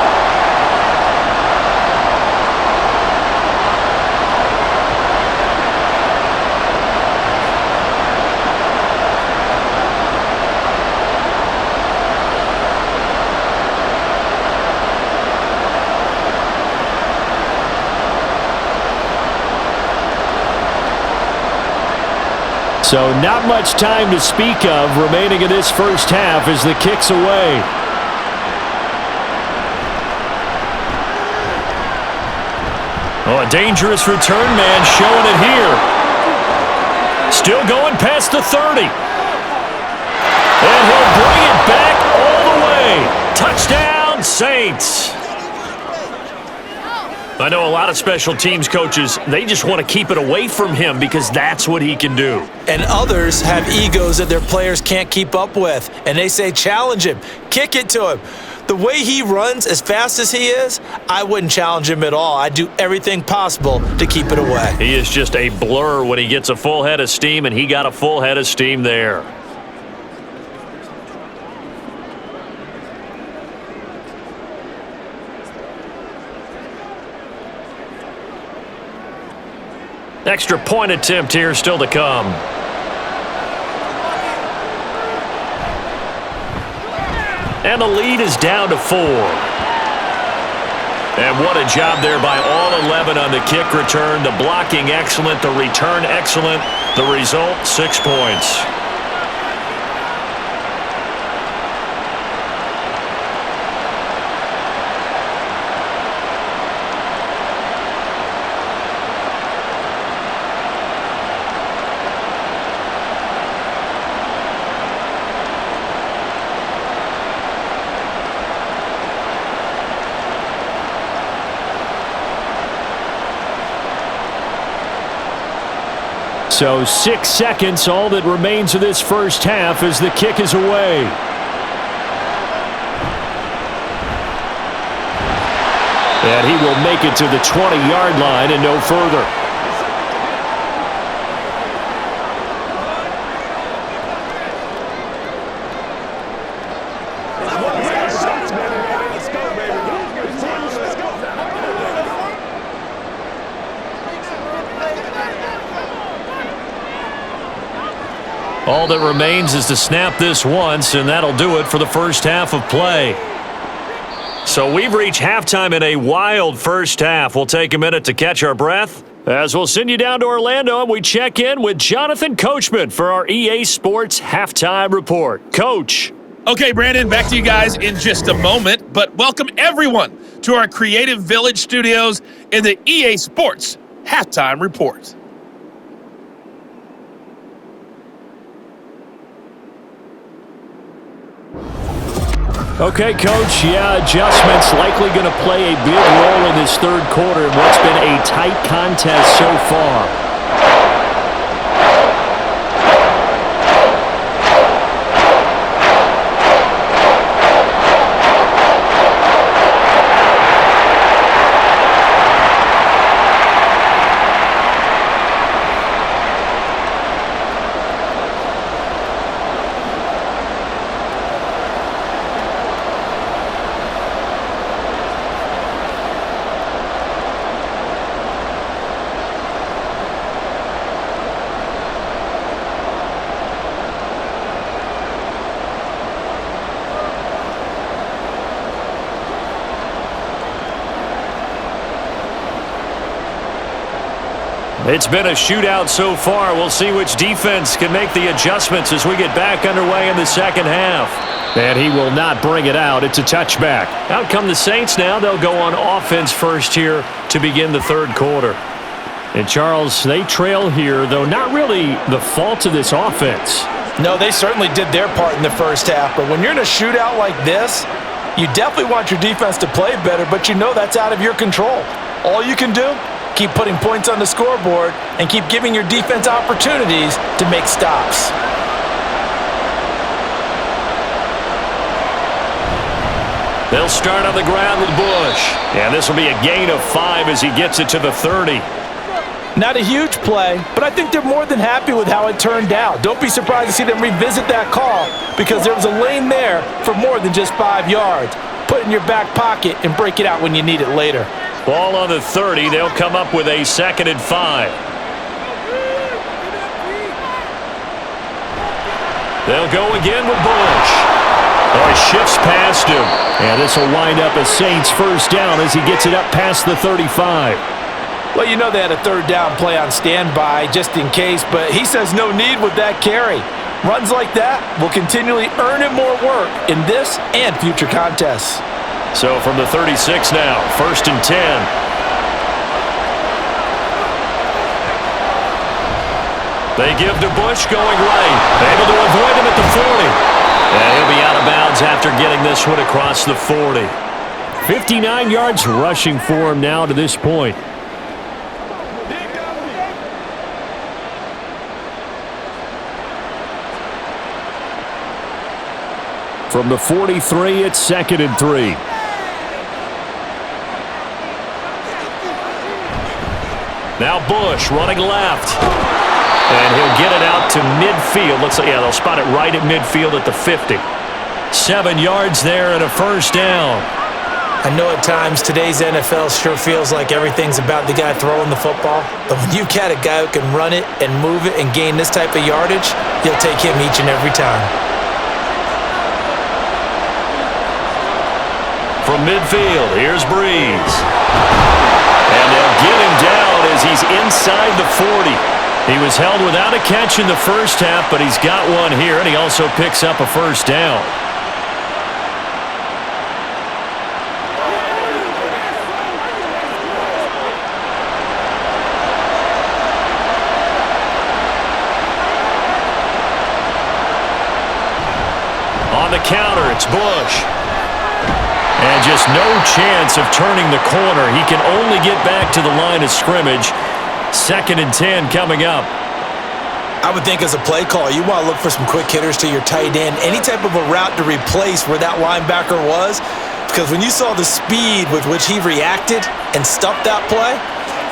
So not much time to speak of remaining in this first half as the kick's away. Oh, a dangerous return man showing it here. Still going past the 30. And he'll bring it back all the way. Touchdown, Saints. I know a lot of special teams coaches, they just want to keep it away from him because that's what he can do. And others have egos that their players can't keep up with, and they say challenge him, kick it to him. The way he runs as fast as he is, I wouldn't challenge him at all. I'd do everything possible to keep it away. He is just a blur when he gets a full head of steam, and he got a full head of steam there. Extra point attempt here still to come. And the lead is down to 4. And what a job there by all 11 on the kick return. The blocking excellent, the return excellent. The result, 6 points. So 6 seconds, all that remains of this first half as the kick is away. And he will make it to the 20-yard line and no further. All that remains is to snap this once, and that'll do it for the first half of play. So we've reached halftime in a wild first half. We'll take a minute to catch our breath as we'll send you down to Orlando, and we check in with Jonathan Coachman for our EA Sports Halftime Report. Coach. Okay, Brandon, back to you guys in just a moment, but welcome everyone to our Creative Village studios in the EA Sports Halftime Report. Okay, Coach, adjustments likely going to play a big role in this third quarter in what's been a tight contest so far. It's been a shootout so far. We'll see which defense can make the adjustments as we get back underway in the second half. And he will not bring it out. It's a touchback. Out come the Saints now. They'll go on offense first here to begin the third quarter. And, Charles, they trail here, though not really the fault of this offense. No, they certainly did their part in the first half. But when you're in a shootout like this, you definitely want your defense to play better, but you know that's out of your control. All you can do, keep putting points on the scoreboard and keep giving your defense opportunities to make stops. They'll start on the ground with Bush. And this will be a gain of 5 as he gets it to the 30. Not a huge play, but I think they're more than happy with how it turned out. Don't be surprised to see them revisit that call because there was a lane there for more than just 5 yards. Put it in your back pocket and break it out when you need it later. Ball on the 30. They'll come up with a 2nd and 5. They'll go again with Bush. Oh, he shifts past him. And this will wind up a Saints first down as he gets it up past the 35. Well, you know they had a third down play on standby just in case, but he says no need with that carry. Runs like that will continually earn him more work in this and future contests. So from the 36 now, 1st and 10. They give to Bush going right. Able to avoid him at the 40. And he'll be out of bounds after getting this one across the 40. 59 yards rushing for him now to this point. From the 43, it's 2nd and 3. Now Bush running left. And he'll get it out to midfield. Looks like, yeah, they'll spot it right at midfield at the 50. 7 yards there and a first down. I know at times today's NFL sure feels like everything's about the guy throwing the football, but when you've got a guy who can run it and move it and gain this type of yardage, you'll take him each and every time. From midfield, here's Breeze. And they'll get him down as he's inside the 40. He was held without a catch in the first half, but he's got one here, and he also picks up a first down. On the counter, it's Bush. And just no chance of turning the corner. He can only get back to the line of scrimmage. 2nd and 10 coming up. I would think as a play call, you want to look for some quick hitters to your tight end. Any type of a route to replace where that linebacker was. Because when you saw the speed with which he reacted and stuffed that play,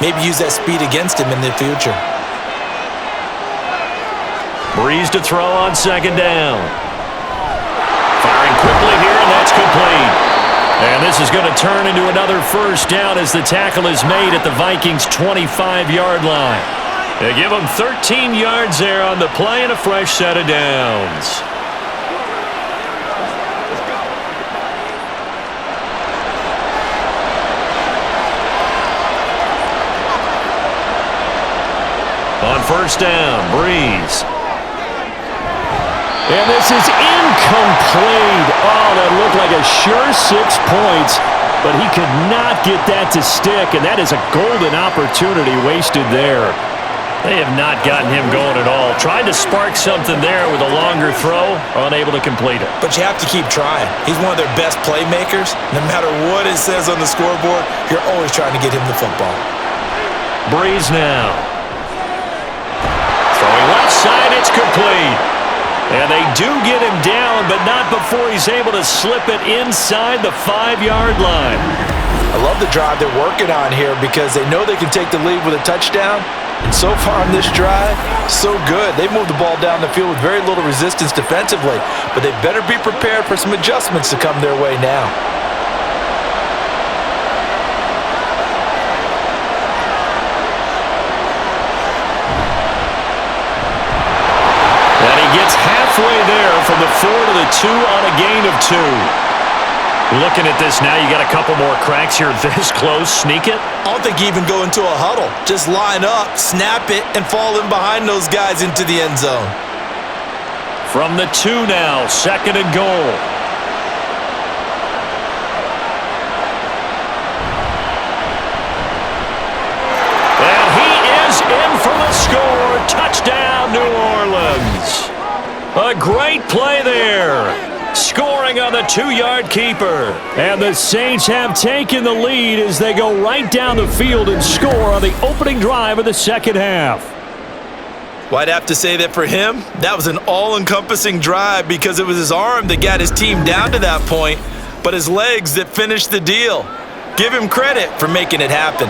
maybe use that speed against him in the future. Breeze to throw on 2nd down. Firing quickly here, and that's complete. And this is going to turn into another first down as the tackle is made at the Vikings' 25-yard line. They give them 13 yards there on the play and a fresh set of downs. On first down, Breeze. And this is incomplete. Oh, that looked like a sure 6 points, but he could not get that to stick, and that is a golden opportunity wasted there. They have not gotten him going at all. Tried to spark something there with a longer throw, unable to complete it. But you have to keep trying. He's one of their best playmakers. No matter what it says on the scoreboard, you're always trying to get him the football. Breeze now. Throwing left side, it's complete. And they do get him down, but not before he's able to slip it inside the 5-yard line. I love the drive they're working on here because they know they can take the lead with a touchdown. And so far on this drive, so good. They moved the ball down the field with very little resistance defensively, but they better be prepared for some adjustments to come their way now. Gets halfway there from the 4 to the 2 on a gain of 2. Looking at this now, you got a couple more cracks here this close. Sneak it? I don't think you even go into a huddle. Just line up, snap it, and fall in behind those guys into the end zone. From the 2 now, 2nd and goal. And he is in for the score. Touchdown, New Orleans. A great play there. Scoring on the 2-yard keeper. And the Saints have taken the lead as they go right down the field and score on the opening drive of the second half. Well, I'd have to say that for him, that was an all-encompassing drive because it was his arm that got his team down to that point, but his legs that finished the deal. Give him credit for making it happen.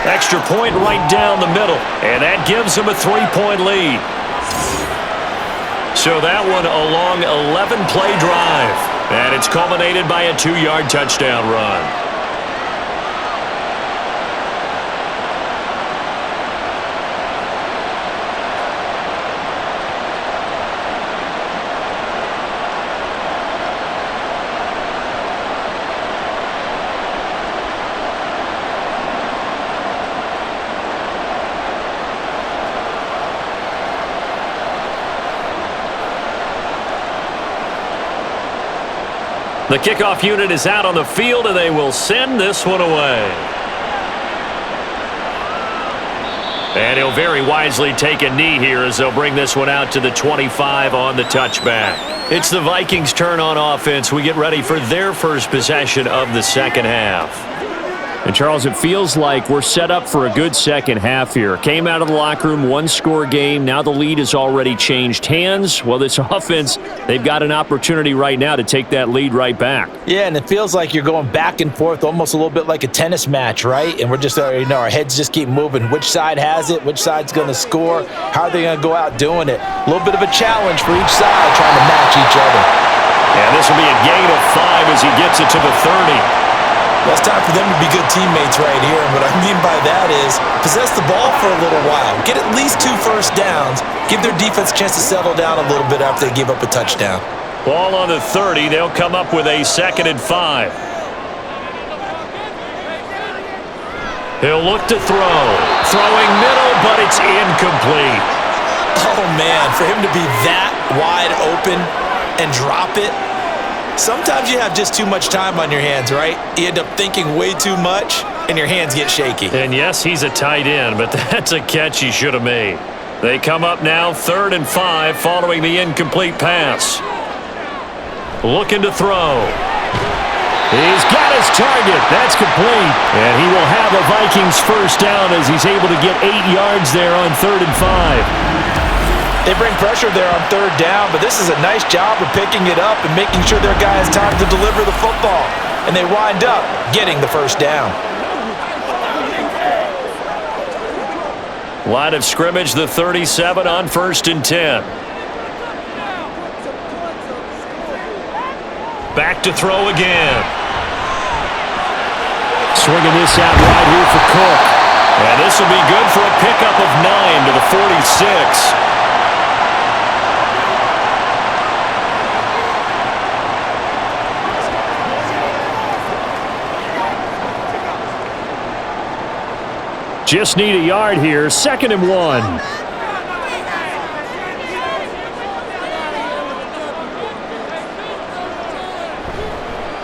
Extra point right down the middle, and that gives them a 3-point lead. So that one a long 11-play drive, and it's culminated by a 2-yard touchdown run. The kickoff unit is out on the field, and they will send this one away. And he'll very wisely take a knee here as they'll bring this one out to the 25 on the touchback. It's the Vikings' turn on offense. We get ready for their first possession of the second half. And, Charles, it feels like we're set up for a good second half here. Came out of the locker room, one-score game. Now the lead has already changed hands. Well, this offense, they've got an opportunity right now to take that lead right back. Yeah, and it feels like you're going back and forth almost a little bit like a tennis match, right? And we're just, our heads just keep moving. Which side has it? Which side's going to score? How are they going to go out doing it? A little bit of a challenge for each side trying to match each other. And this will be a gain of 5 as he gets it to the 30. Well, it's time for them to be good teammates right here. And what I mean by that is possess the ball for a little while. Get at least 2 first downs. Give their defense a chance to settle down a little bit after they give up a touchdown. Ball on the 30. They'll come up with a 2nd and 5. He'll look to throw. Throwing middle, but it's incomplete. Oh, man, for him to be that wide open and drop it. Sometimes you have just too much time on your hands, right? You end up thinking way too much, and your hands get shaky. And yes, he's a tight end, but that's a catch he should have made. They come up now 3rd and 5 following the incomplete pass. Looking to throw. He's got his target. That's complete. And he will have a Vikings first down as he's able to get 8 yards there on 3rd and 5. They bring pressure there on 3rd down, but this is a nice job of picking it up and making sure their guy has time to deliver the football. And they wind up getting the first down. Line of scrimmage, the 37 on 1st and 10. Back to throw again. Swinging this out right here for Cook. And this will be good for a pickup of 9 to the 46. Just need a yard here, 2nd and 1.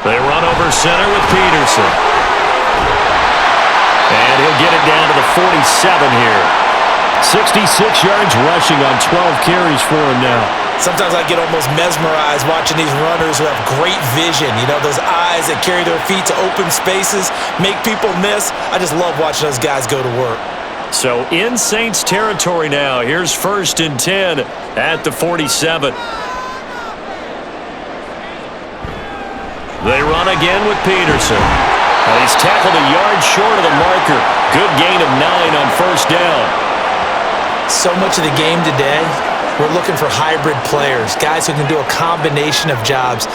They run over center with Peterson. And he'll get it down to the 47 here. 66 yards rushing on 12 carries for him now. Sometimes I get almost mesmerized watching these runners who have great vision. You know, those eyes that carry their feet to open spaces, make people miss. I just love watching those guys go to work. So in Saints territory now. Here's 1st and 10 at the 47. They run again with Peterson. And he's tackled a yard short of the marker. Good gain of 9 on 1st down. So much of the game today, we're looking for hybrid players, guys who can do a combination of jobs.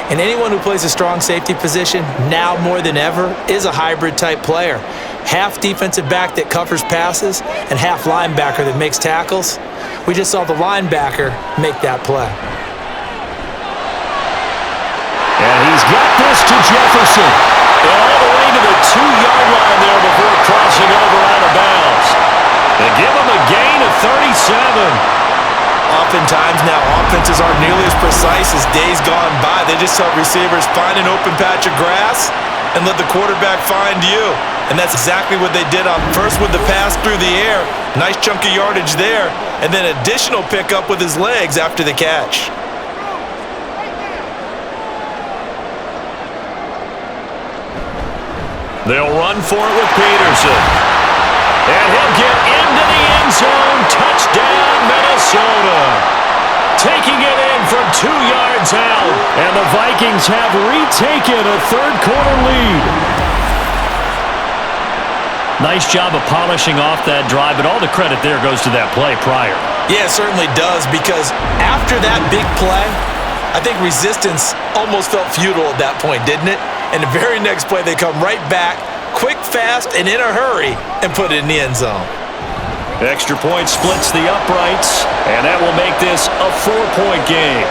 And anyone who plays a strong safety position, now more than ever, is a hybrid type player. Half defensive back that covers passes and half linebacker that makes tackles. We just saw the linebacker make that play. And he's got this to Jefferson. All the way to the 2-yard line there before crossing over out of bounds. They give him a gain of 37. Oftentimes now, offenses aren't nearly as precise as days gone by. They just tell receivers, find an open patch of grass and let the quarterback find you. And that's exactly what they did on first with the pass through the air. Nice chunk of yardage there. And then additional pickup with his legs after the catch. They'll run for it with Peterson. And he'll get into the end zone. Touchdown, Minnesota. Taking it in from 2 yards out. And the Vikings have retaken a 3rd quarter lead. Nice job of polishing off that drive, but all the credit there goes to that play prior. Yeah, it certainly does, because after that big play, I think resistance almost felt futile at that point, didn't it? And the very next play, they come right back, quick, fast, and in a hurry, and put it in the end zone. Extra point splits the uprights, and that will make this a 4-point game.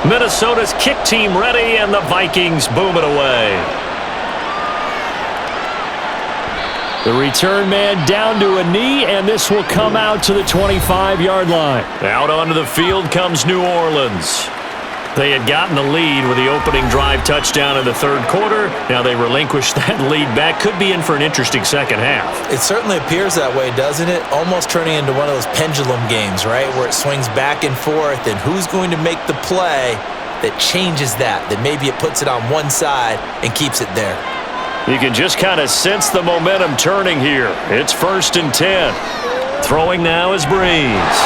Minnesota's kick team ready, and the Vikings boom it away. The return man down to a knee, and this will come out to the 25-yard line. Out onto the field comes New Orleans. They had gotten the lead with the opening drive touchdown in the third quarter. Now they relinquished that lead back. Could be in for an interesting second half. It certainly appears that way, doesn't it? Almost turning into one of those pendulum games, right, where it swings back and forth, and who's going to make the play that changes that maybe it puts it on one side and keeps it there. You can just kind of sense the momentum turning here. It's 1st and 10. Throwing now is Breeze.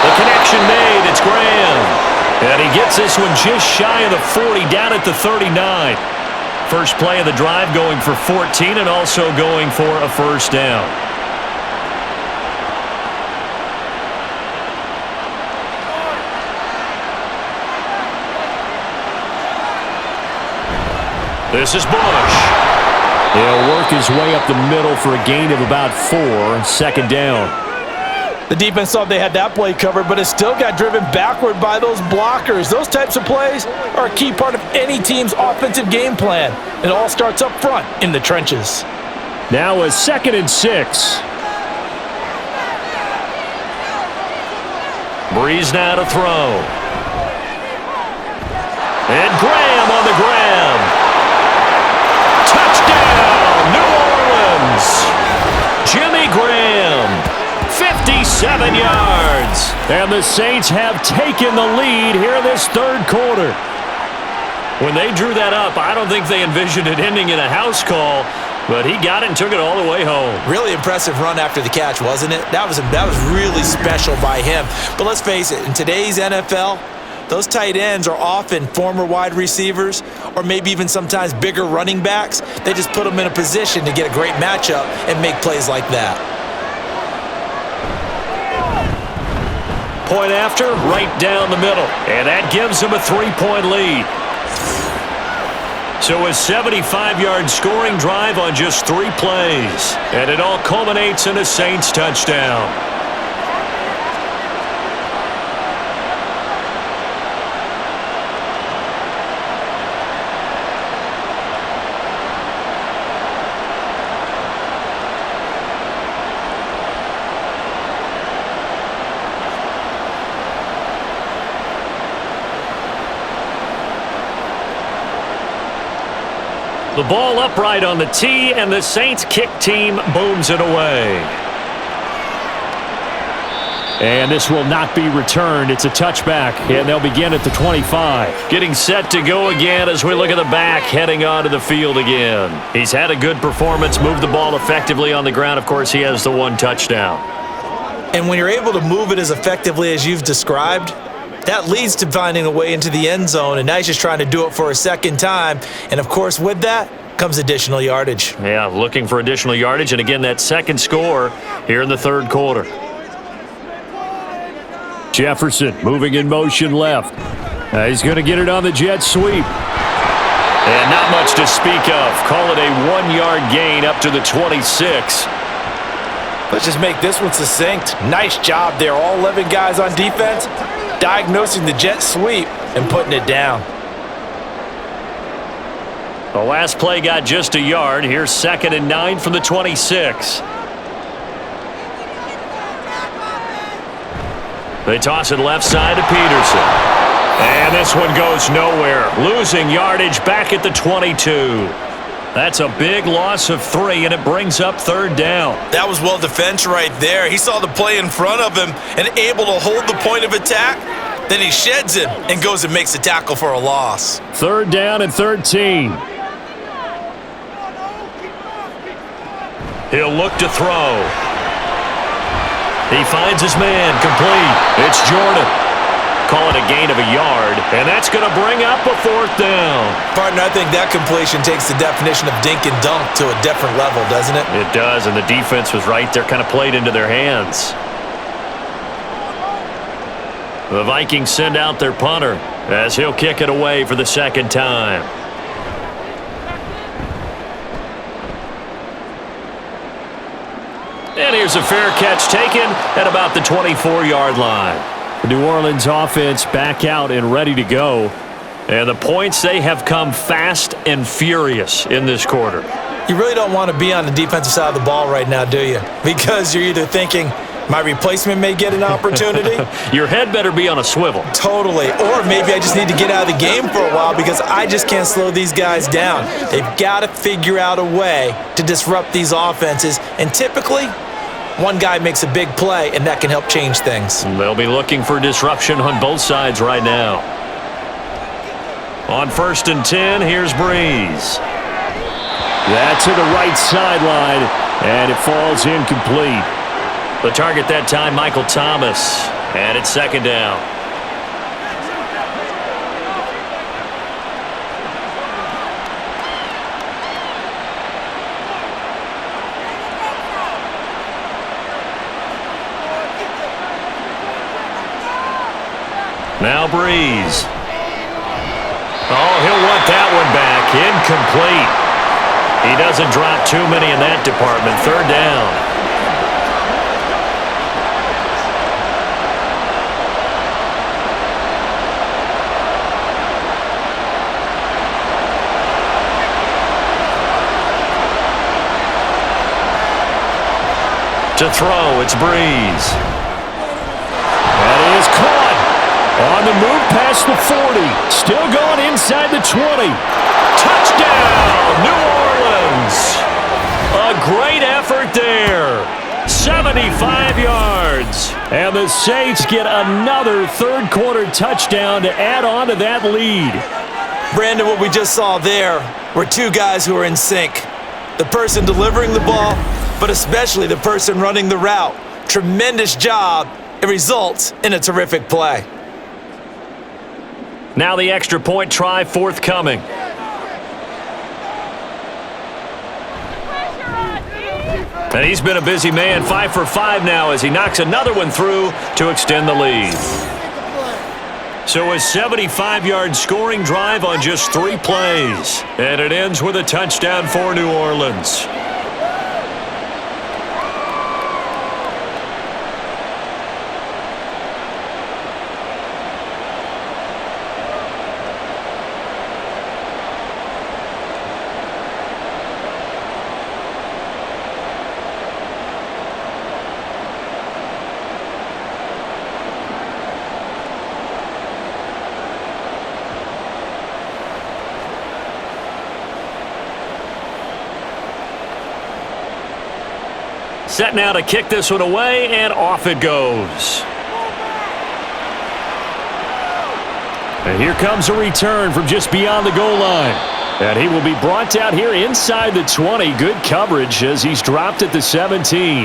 The connection made. It's Graham. And he gets this one just shy of the 40, down at the 39. First play of the drive going for 14 and also going for a first down. This is Bush. He'll work his way up the middle for a gain of about 4, 2nd down. The defense thought they had that play covered, but it still got driven backward by those blockers. Those types of plays are a key part of any team's offensive game plan. It all starts up front in the trenches. Now a 2nd and 6. Breeze now to throw. And Graham on the grab. Touchdown, New Orleans! Jimmy Graham, 57 yards. And the Saints have taken the lead here in this third quarter. When they drew that up, I don't think they envisioned it ending in a house call, but he got it and took it all the way home. Really impressive run after the catch, wasn't it? That was really special by him. But let's face it, in today's NFL, those tight ends are often former wide receivers or maybe even sometimes bigger running backs. They just put them in a position to get a great matchup and make plays like that. Point after, right down the middle. And that gives them a 3-point lead. So a 75-yard scoring drive on just 3 plays. And it all culminates in a Saints touchdown. The ball upright on the tee, and the Saints kick team booms it away. And this will not be returned. It's a touchback, and they'll begin at the 25. Getting set to go again as we look at the back, heading onto the field again. He's had a good performance, moved the ball effectively on the ground. Of course, he has the 1 touchdown. And when you're able to move it as effectively as you've described, that leads to finding a way into the end zone, and now he's just trying to do it for a second time. And, of course, with that comes additional yardage. Yeah, looking for additional yardage, and again, that second score here in the third quarter. Jefferson moving in motion left. He's going to get it on the jet sweep. And not much to speak of. Call it a 1-yard gain up to the 26. Let's just make this one succinct. Nice job there. All 11 guys on defense diagnosing the jet sweep and putting it down. The last play got just a yard. Here's 2nd and 9 from the 26. They toss it left side to Peterson. And this one goes nowhere. Losing yardage back at the 22. That's a big loss of 3, and it brings up 3rd down. That was well defense right there. He saw the play in front of him and able to hold the point of attack. Then he sheds him and goes and makes a tackle for a loss. 3rd down and 13. He'll look to throw. He finds his man, complete. It's Jordan. Call it a gain of a yard, and that's going to bring up a 4th down. Partner, I think that completion takes the definition of dink and dunk to a different level, doesn't it? It does, and the defense was right there, kind of played into their hands. The Vikings send out their punter as he'll kick it away for the 2nd time. And here's a fair catch taken at about the 24-yard line. The New Orleans offense back out and ready to go. And the points, they have come fast and furious in this quarter. You really don't want to be on the defensive side of the ball right now, do you? Because you're either thinking, my replacement may get an opportunity. Your head better be on a swivel. Totally. Or maybe I just need to get out of the game for a while because I just can't slow these guys down. They've got to figure out a way to disrupt these offenses. And typically, one guy makes a big play, and that can help change things. They'll be looking for disruption on both sides right now. On 1st and 10, here's Breeze. That's to the right sideline, and it falls incomplete. The target that time, Michael Thomas, and it's 2nd down. Now Breeze. Oh, he'll want that one back. Incomplete. He doesn't drop too many in that department. 3rd down. To throw, it's Breeze. That is caught. On the move past the 40. Still going inside the 20. Touchdown, New Orleans. A great effort there. 75 yards. And the Saints get another 3rd quarter touchdown to add on to that lead. Brandon, what we just saw there were two guys who are in sync. The person delivering the ball, but especially the person running the route. Tremendous job. It results in a terrific play. Now the extra point try forthcoming. And he's been a busy man, 5 for 5 now as he knocks another one through to extend the lead. So a 75-yard scoring drive on just 3 plays. And it ends with a touchdown for New Orleans. Set now to kick this one away, and off it goes. And here comes a return from just beyond the goal line. And he will be brought out here inside the 20. Good coverage as he's dropped at the 17.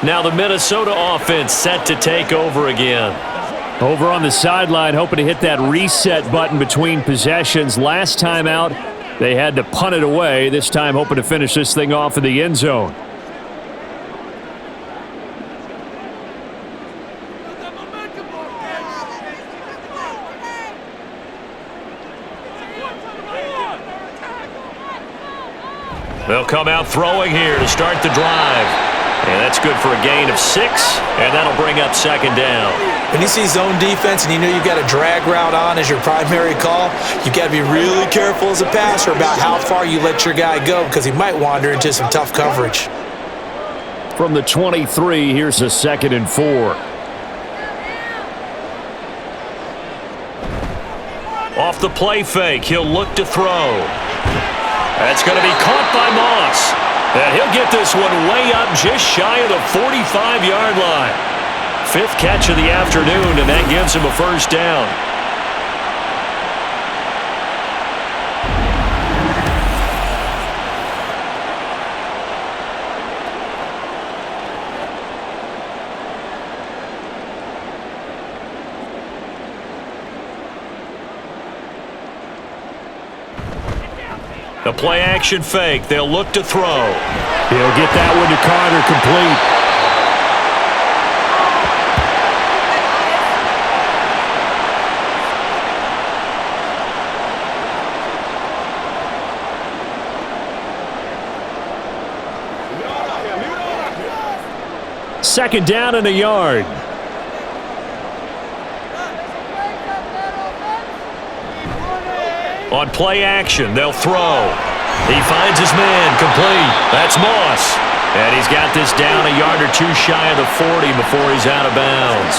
Now the Minnesota offense set to take over again. Over on the sideline, hoping to hit that reset button between possessions. Last time out, they had to punt it away. This time hoping to finish this thing off in the end zone. They'll come out throwing here to start the drive. And that's good for a gain of 6, and that'll bring up 2nd down. When you see zone defense and you know you've got a drag route on as your primary call, you've got to be really careful as a passer about how far you let your guy go because he might wander into some tough coverage. From the 23, here's a 2nd and 4. Off the play fake, he'll look to throw. That's going to be caught by Moss. And he'll get this one way up just shy of the 45-yard line. 5th catch of the afternoon, and that gives him a 1st down. The play-action fake. They'll look to throw. He'll get that one to Carter complete. Second down and a yard. On play action, they'll throw. He finds his man, complete. That's Moss. And he's got this down a yard or two shy of the 40 before he's out of bounds.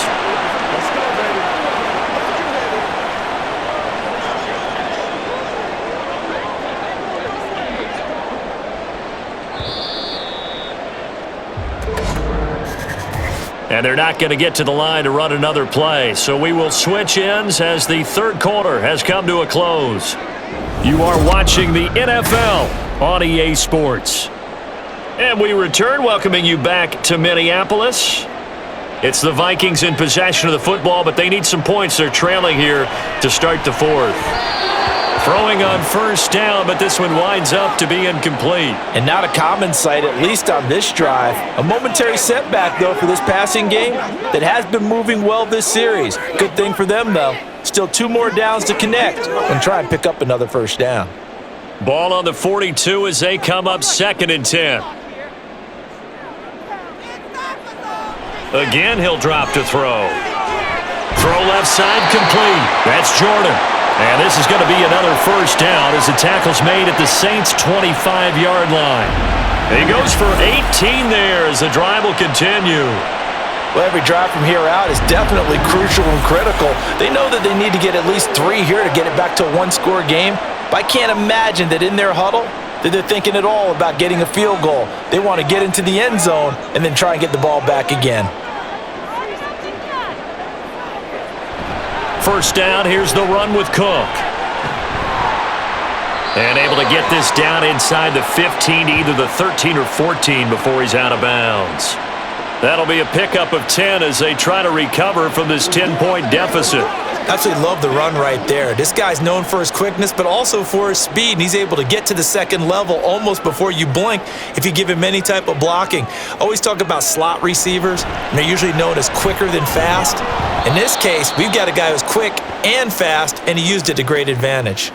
Let's go, baby. And they're not going to get to the line to run another play. So we will switch ends as the third quarter has come to a close. You are watching the NFL on EA Sports. And we return, welcoming you back to Minneapolis. It's the Vikings in possession of the football, but they need some points. They're trailing here to start the fourth. Throwing on first down, but this one winds up to be incomplete. And not a common sight, at least on this drive. A momentary setback, though, for this passing game that has been moving well this series. Good thing for them, though. Still 2 more downs to connect and try and pick up another first down. Ball on the 42 as they come up 2nd and 10. Again, he'll drop to throw. Throw left side, complete. That's Jordan. And this is going to be another first down as the tackle's made at the Saints' 25-yard line. He goes for 18 there as the drive will continue. Well, every drive from here out is definitely crucial and critical. They know that they need to get at least 3 here to get it back to a 1-score game. But I can't imagine that in their huddle that they're thinking at all about getting a field goal. They want to get into the end zone and then try and get the ball back again. First down, here's the run with Cook. And able to get this down inside the 15 to either the 13 or 14 before he's out of bounds. That'll be a pickup of 10 as they try to recover from this 10-point deficit. Absolutely love the run right there. This guy's known for his quickness, but also for his speed. And he's able to get to the second level almost before you blink if you give him any type of blocking. Always talk about slot receivers, and they're usually known as quicker than fast. In this case, we've got a guy who's quick and fast, and he used it to great advantage.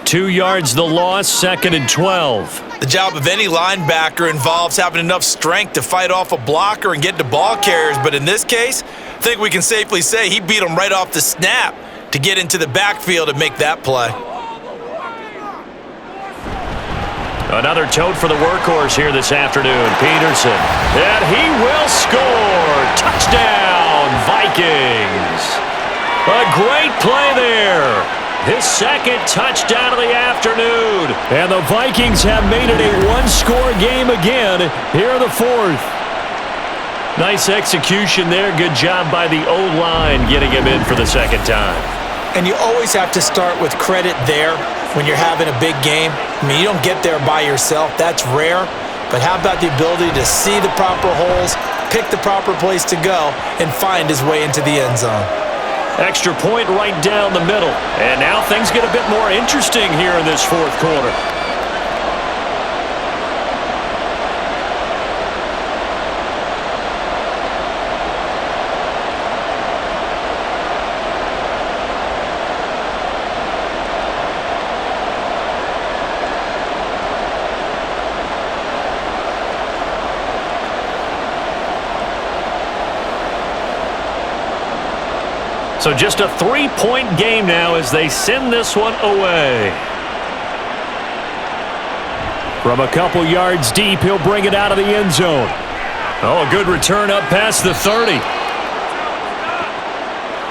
2 yards the loss, 2nd and 12. The job of any linebacker involves having enough strength to fight off a blocker and get to ball carriers, but in this case, I think we can safely say he beat him right off the snap to get into the backfield and make that play. Another tote for the workhorse here this afternoon, Peterson. And he will score. Touchdown, Vikings. A great play there. His 2nd touchdown of the afternoon. And the Vikings have made it a 1-score game again here in the 4th. Nice execution there. Good job by the O-line getting him in for the 2nd time. And you always have to start with credit there when you're having a big game. I mean, you don't get there by yourself. That's rare. But how about the ability to see the proper holes, pick the proper place to go, and find his way into the end zone? Extra point right down the middle. And now things get a bit more interesting here in this 4th quarter. So just a 3-point game now as they send this one away. From a couple yards deep, he'll bring it out of the end zone. Oh, a good return up past the 30.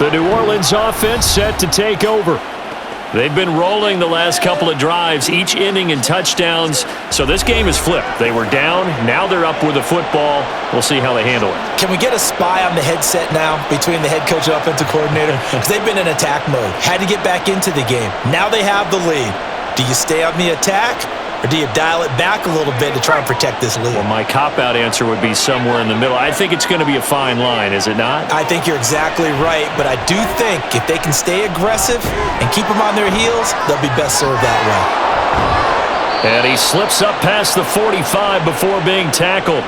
The New Orleans offense set to take over. They've been rolling the last couple of drives, each inning in touchdowns. So this game is flipped. They were down. Now they're up with the football. We'll see how they handle it. Can we get a spy on the headset now between the head coach and offensive coordinator? Because they've been in attack mode. Had to get back into the game. Now they have the lead. Do you stay on the attack, or do you dial it back a little bit to try and protect this lead? Well, my cop-out answer would be somewhere in the middle. I think it's going to be a fine line, is it not? I think you're exactly right, but I do think if they can stay aggressive and keep them on their heels, they'll be best served that way. And he slips up past the 45 before being tackled.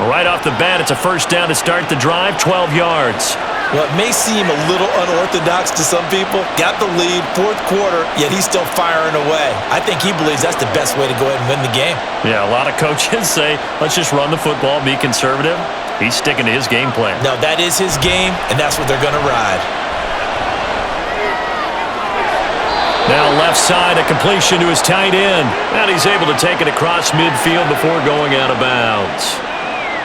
Right off the bat, it's a first down to start the drive, 12 yards. Well, it may seem a little unorthodox to some people. Got the lead, 4th quarter, yet he's still firing away. I think he believes that's the best way to go ahead and win the game. Yeah, a lot of coaches say, let's just run the football, be conservative. He's sticking to his game plan. No, that is his game, and that's what they're going to ride. Now left side, a completion to his tight end. And he's able to take it across midfield before going out of bounds.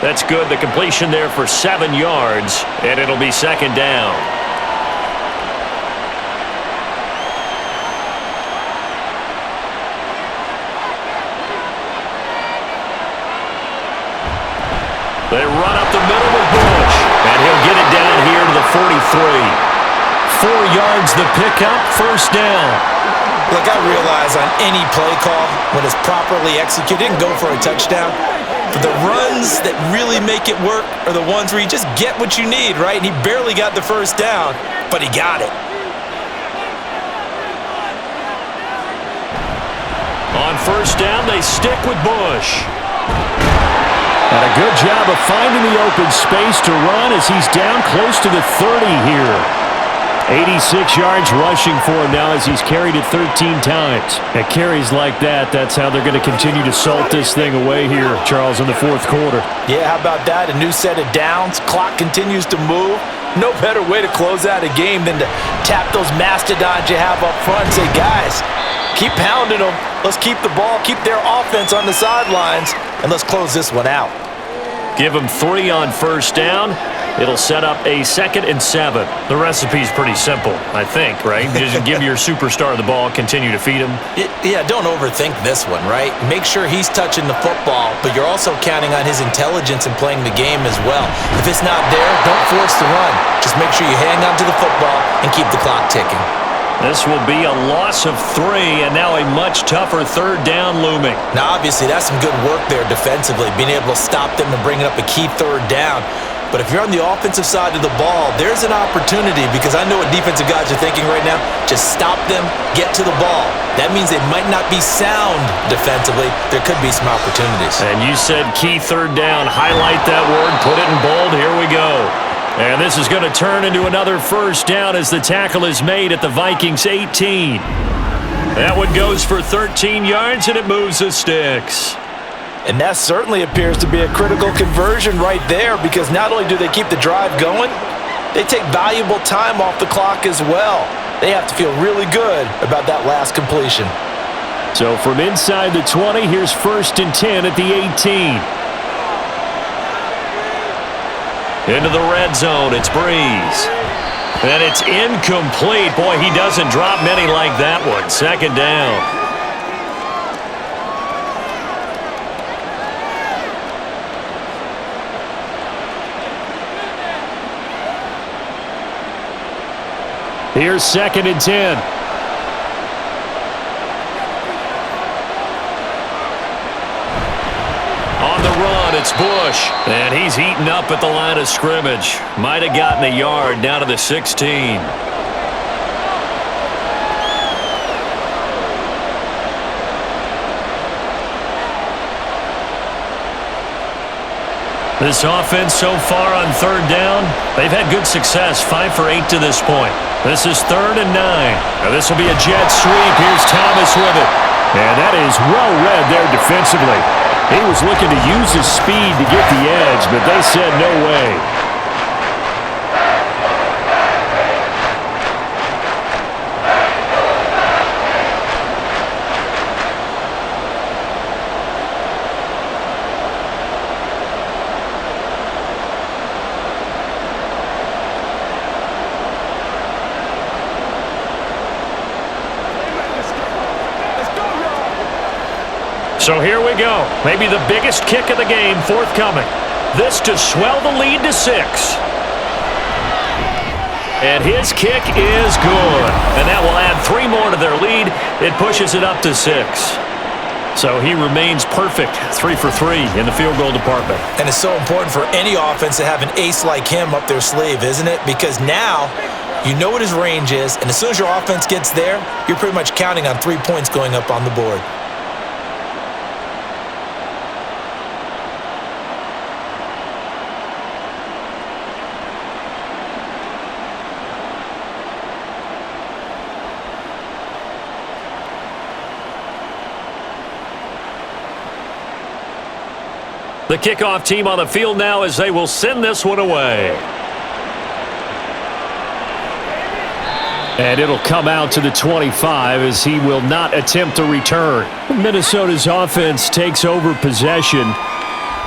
That's good. The completion there for 7 yards, and it'll be second down. They run up the middle with Bush, and he'll get it down here to the 43. 4 yards the pickup, first down. Look, I realize on any play call, when it's properly executed, it can go for a touchdown. But the runs that really make it work are the ones where you just get what you need, right? And he barely got the first down, but he got it. On first down, they stick with Bush. And a good job of finding the open space to run as he's down close to the 30 here. 86 yards rushing for him now as he's carried it 13 times. At carries like that, that's how they're going to continue to salt this thing away here, Charles, in the fourth quarter. Yeah, how about that? A new set of downs. Clock continues to move. No better way to close out a game than to tap those mastodons you have up front and say, guys, keep pounding them. Let's keep the ball, keep their offense on the sidelines, and let's close this one out. Give them 3 on first down. It'll set up a 2nd and 7. The recipe's pretty simple, I think, right? Just give your superstar the ball, continue to feed him. Yeah, don't overthink this one, right? Make sure he's touching the football, but you're also counting on his intelligence in playing the game as well. If it's not there, don't force the run. Just make sure you hang on to the football and keep the clock ticking. This will be a loss of 3, and now a much tougher third down looming. Now, obviously, that's some good work there defensively, being able to stop them and bringing up a key third down. But if you're on the offensive side of the ball, there's an opportunity, because I know what defensive guys are thinking right now. Just stop them, get to the ball. That means they might not be sound defensively. There could be some opportunities. And you said key third down. Highlight that word, put it in bold. Here we go. And this is going to turn into another first down as the tackle is made at the Vikings 18. That one goes for 13 yards, and it moves the sticks. And that certainly appears to be a critical conversion right there, because not only do they keep the drive going, they take valuable time off the clock as well. They have to feel really good about that last completion. So from inside the 20, here's 1st and 10 at the 18. Into the red zone, it's Breeze. And it's incomplete. Boy, he doesn't drop many like that one. 2nd down. Here's 2nd and 10. On the run, it's Bush. And he's heating up at the line of scrimmage. Might have gotten a yard down to the 16. This offense so far on third down, they've had good success, 5 for 8 to this point. This is 3rd and 9. Now this will be a jet sweep. Here's Thomas with it. And that is well read there defensively. He was looking to use his speed to get the edge, but they said no way. So here we go. Maybe the biggest kick of the game forthcoming. This to swell the lead to 6. And his kick is good. And that will add 3 more to their lead. It pushes it up to 6. So he remains perfect, 3 for 3 in the field goal department. And it's so important for any offense to have an ace like him up their sleeve, isn't it? Because now you know what his range is, and as soon as your offense gets there, you're pretty much counting on 3 points going up on the board. The kickoff team on the field now as they will send this one away. And it'll come out to the 25 as he will not attempt to return. Minnesota's offense takes over possession.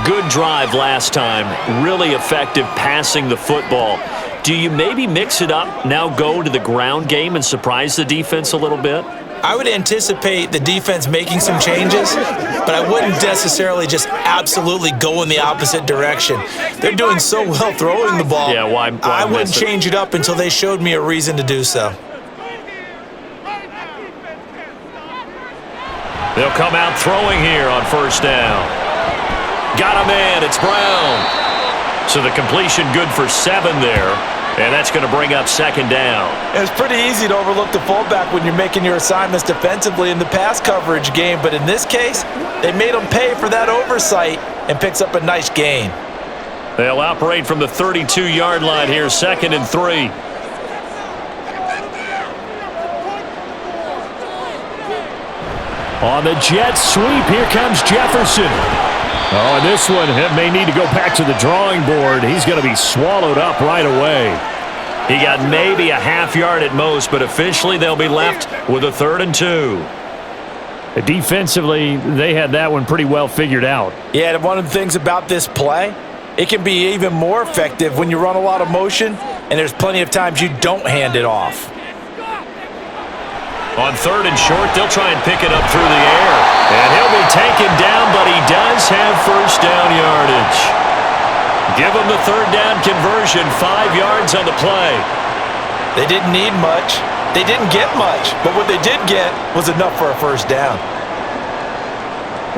Good drive last time. Really effective passing the football. Do you maybe mix it up, now go to the ground game and surprise the defense a little bit? I would anticipate the defense making some changes, but I wouldn't necessarily just absolutely go in the opposite direction. They're doing so well throwing the ball. Yeah, why I wouldn't change it up until they showed me a reason to do so. They'll come out throwing here on first down. Got him in. It's Brown. So the completion good for 7 there. And that's going to bring up second down. It's pretty easy to overlook the fullback when you're making your assignments defensively in the pass coverage game, but in this case, they made him pay for that oversight and picks up a nice gain. They'll operate from the 32-yard line here, 2nd and 3. On the jet sweep, here comes Jefferson. Oh, and this one may need to go back to the drawing board. He's going to be swallowed up right away. He got maybe a half yard at most, but officially they'll be left with a 3rd and 2. Defensively, they had that one pretty well figured out. Yeah, and one of the things about this play, it can be even more effective when you run a lot of motion, and there's plenty of times you don't hand it off. On 3rd and short, they'll try and pick it up through the air. And he'll be taken down, but he does have first down yardage. Give him the 3rd down conversion, 5 yards on the play. They didn't need much. They didn't get much, but what they did get was enough for a first down.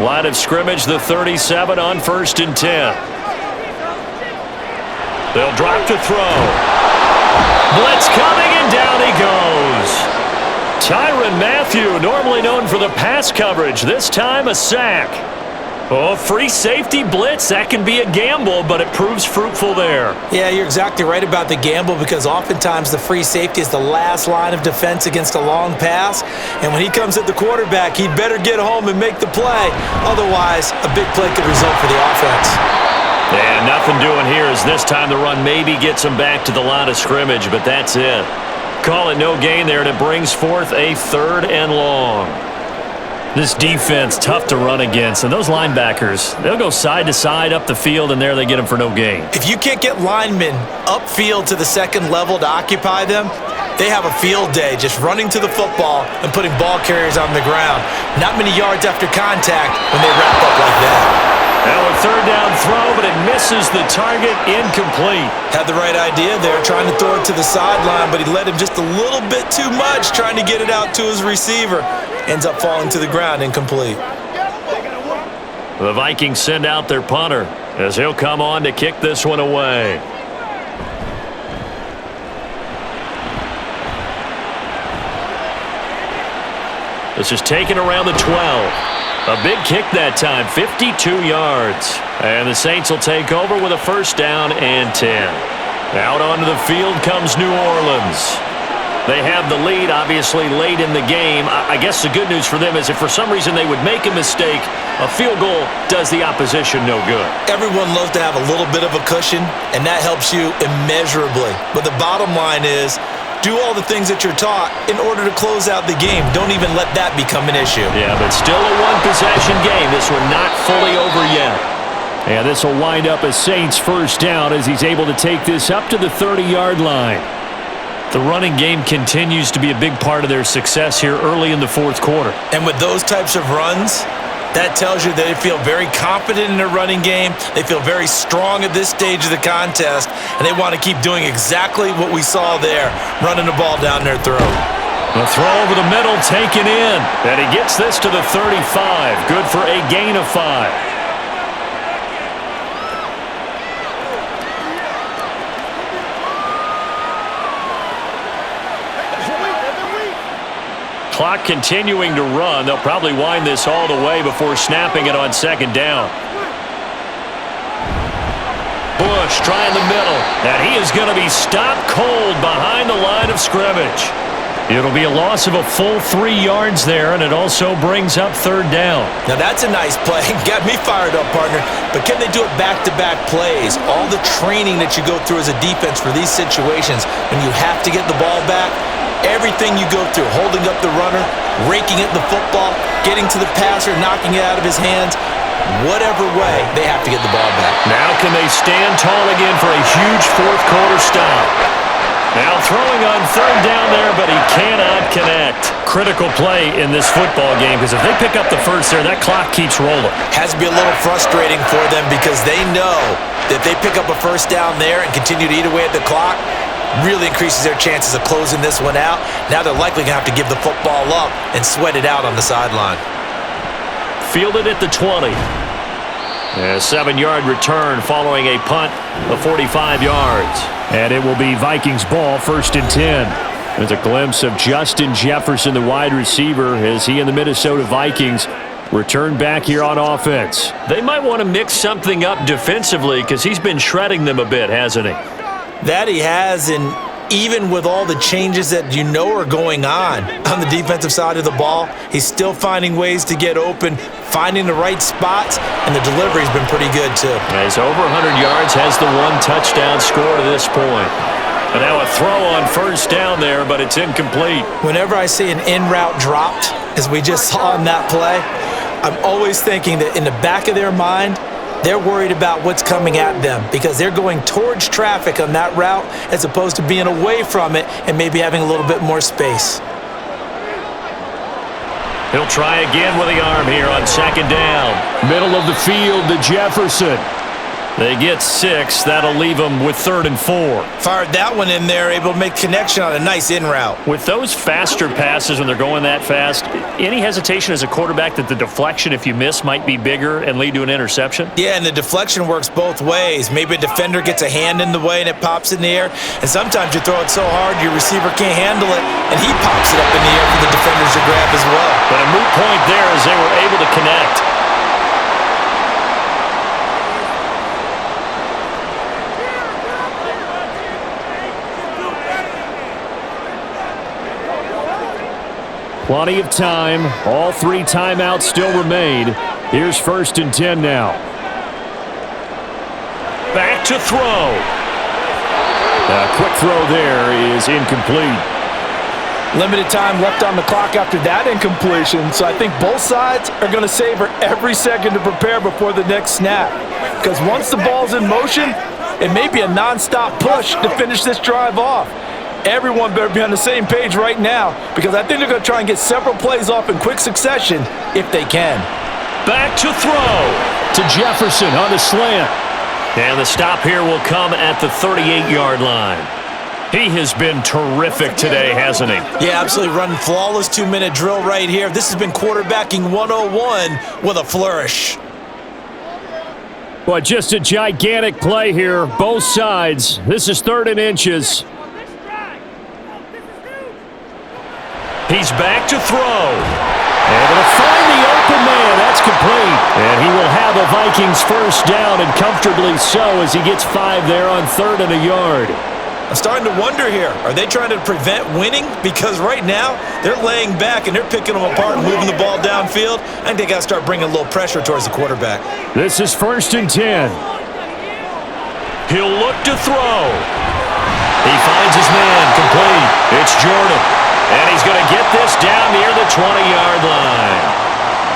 Line of scrimmage, the 37 on 1st and 10. They'll drop to throw. Blitz coming, and down he goes. Tyrann Mathieu, normally known for the pass coverage, this time a sack. Oh, free safety blitz, that can be a gamble, but it proves fruitful there. Yeah, you're exactly right about the gamble because oftentimes the free safety is the last line of defense against a long pass, and when he comes at the quarterback, he'd better get home and make the play. Otherwise, a big play could result for the offense. And nothing doing here as this time the run maybe gets him back to the line of scrimmage, but that's it. Call it no gain there, and it brings forth a 3rd and long. This defense, tough to run against, and those linebackers, they'll go side to side up the field, and there they get them for no gain. If you can't get linemen upfield to the 2nd level to occupy them, they have a field day just running to the football and putting ball carriers on the ground. Not many yards after contact when they wrap up like that. Now a 3rd down throw, but it misses the target, incomplete. Had the right idea there, trying to throw it to the sideline, but he led him just a little bit too much, trying to get it out to his receiver. Ends up falling to the ground, incomplete. The Vikings send out their punter as he'll come on to kick this one away. This is taken around the 12. A big kick that time, 52 yards. And the Saints will take over with a 1st down and 10. Out onto the field comes New Orleans. They have the lead, obviously, late in the game. I guess the good news for them is if for some reason they would make a mistake, a field goal does the opposition no good. Everyone loves to have a little bit of a cushion, and that helps you immeasurably. But the bottom line is, do all the things that you're taught in order to close out the game. Don't even let that become an issue. Yeah, but still a one-possession game. This one not fully over yet. And this will wind up a Saints 1st down as he's able to take this up to the 30-yard line. The running game continues to be a big part of their success here early in the 4th quarter. And with those types of runs, that tells you that they feel very confident in their running game. They feel very strong at this stage of the contest, and they want to keep doing exactly what we saw there, running the ball down their throat. The throw over the middle taken in, and he gets this to the 35. Good for a gain of 5. Clock continuing to run. They'll probably wind this all the way before snapping it on 2nd down. Bush trying the middle, and he is going to be stopped cold behind the line of scrimmage. It'll be a loss of a full 3 yards there, and it also brings up 3rd down. Now that's a nice play. Got me fired up, partner. But can they do it back-to-back plays? All the training that you go through as a defense for these situations, when you have to get the ball back, Everything you go through, holding up the runner, raking at the football, getting to the passer, knocking it out of his hands, whatever way, they have to get the ball back. Now can they stand tall again for a huge fourth quarter stop? Now throwing on third down there, but he cannot connect. Critical play in this football game, because if they pick up the first there, that clock keeps rolling. Has to be a little frustrating for them because they know that if they pick up a first down there and continue to eat away at the clock, really increases their chances of closing this one out. Now they're likely going to have to give the football up and sweat it out on the sideline. Fielded at the 20. A 7-yard return following a punt of 45 yards. And it will be Vikings ball, 1st and 10. There's a glimpse of Justin Jefferson, the wide receiver, as he and the Minnesota Vikings return back here on offense. They might want to mix something up defensively because he's been shredding them a bit, hasn't he? That he has, and even with all the changes that you know are going on the defensive side of the ball, he's still finding ways to get open, finding the right spots, and the delivery's been pretty good too. He's over 100 yards, has the 1 touchdown score to this point. And now a throw on first down there, but it's incomplete. Whenever I see an in-route dropped, as we just saw in that play, I'm always thinking that in the back of their mind, they're worried about what's coming at them because they're going towards traffic on that route as opposed to being away from it and maybe having a little bit more space. He'll try again with the arm here on 2nd down. Middle of the field to Jefferson. They get 6. That'll leave them with 3rd and 4. Fired that one in there, able to make connection on a nice in route. With those faster passes when they're going that fast, any hesitation as a quarterback that the deflection, if you miss, might be bigger and lead to an interception? Yeah, and the deflection works both ways. Maybe a defender gets a hand in the way and it pops in the air, and sometimes you throw it so hard your receiver can't handle it, and he pops it up in the air for the defenders to grab as well. But a moot point there as they were able to connect. Plenty of time. All 3 timeouts still remain. Here's 1st and 10 now. Back to throw. A quick throw there is incomplete. Limited time left on the clock after that incompletion, so I think both sides are going to savor every second to prepare before the next snap. Because once the ball's in motion, it may be a non-stop push to finish this drive off. Everyone better be on the same page right now because I think they're going to try and get several plays off in quick succession if they can. Back to throw to Jefferson on the slant. And the stop here will come at the 38-yard line. He has been terrific today, hasn't he? Yeah, absolutely. Running flawless 2-minute drill right here. This has been quarterbacking 101 with a flourish. Well, just a gigantic play here, both sides. This is 3rd and inches. He's back to throw. Able to find the open man. That's complete. And he will have a Vikings first down, and comfortably so as he gets 5 there on 3rd and a yard. I'm starting to wonder here, are they trying to prevent winning? Because right now, they're laying back and they're picking them apart and moving the ball downfield. I think they got to start bringing a little pressure towards the quarterback. This is 1st and 10. He'll look to throw. He finds his man, complete. It's Jordan. And he's going to get this down near the 20-yard line.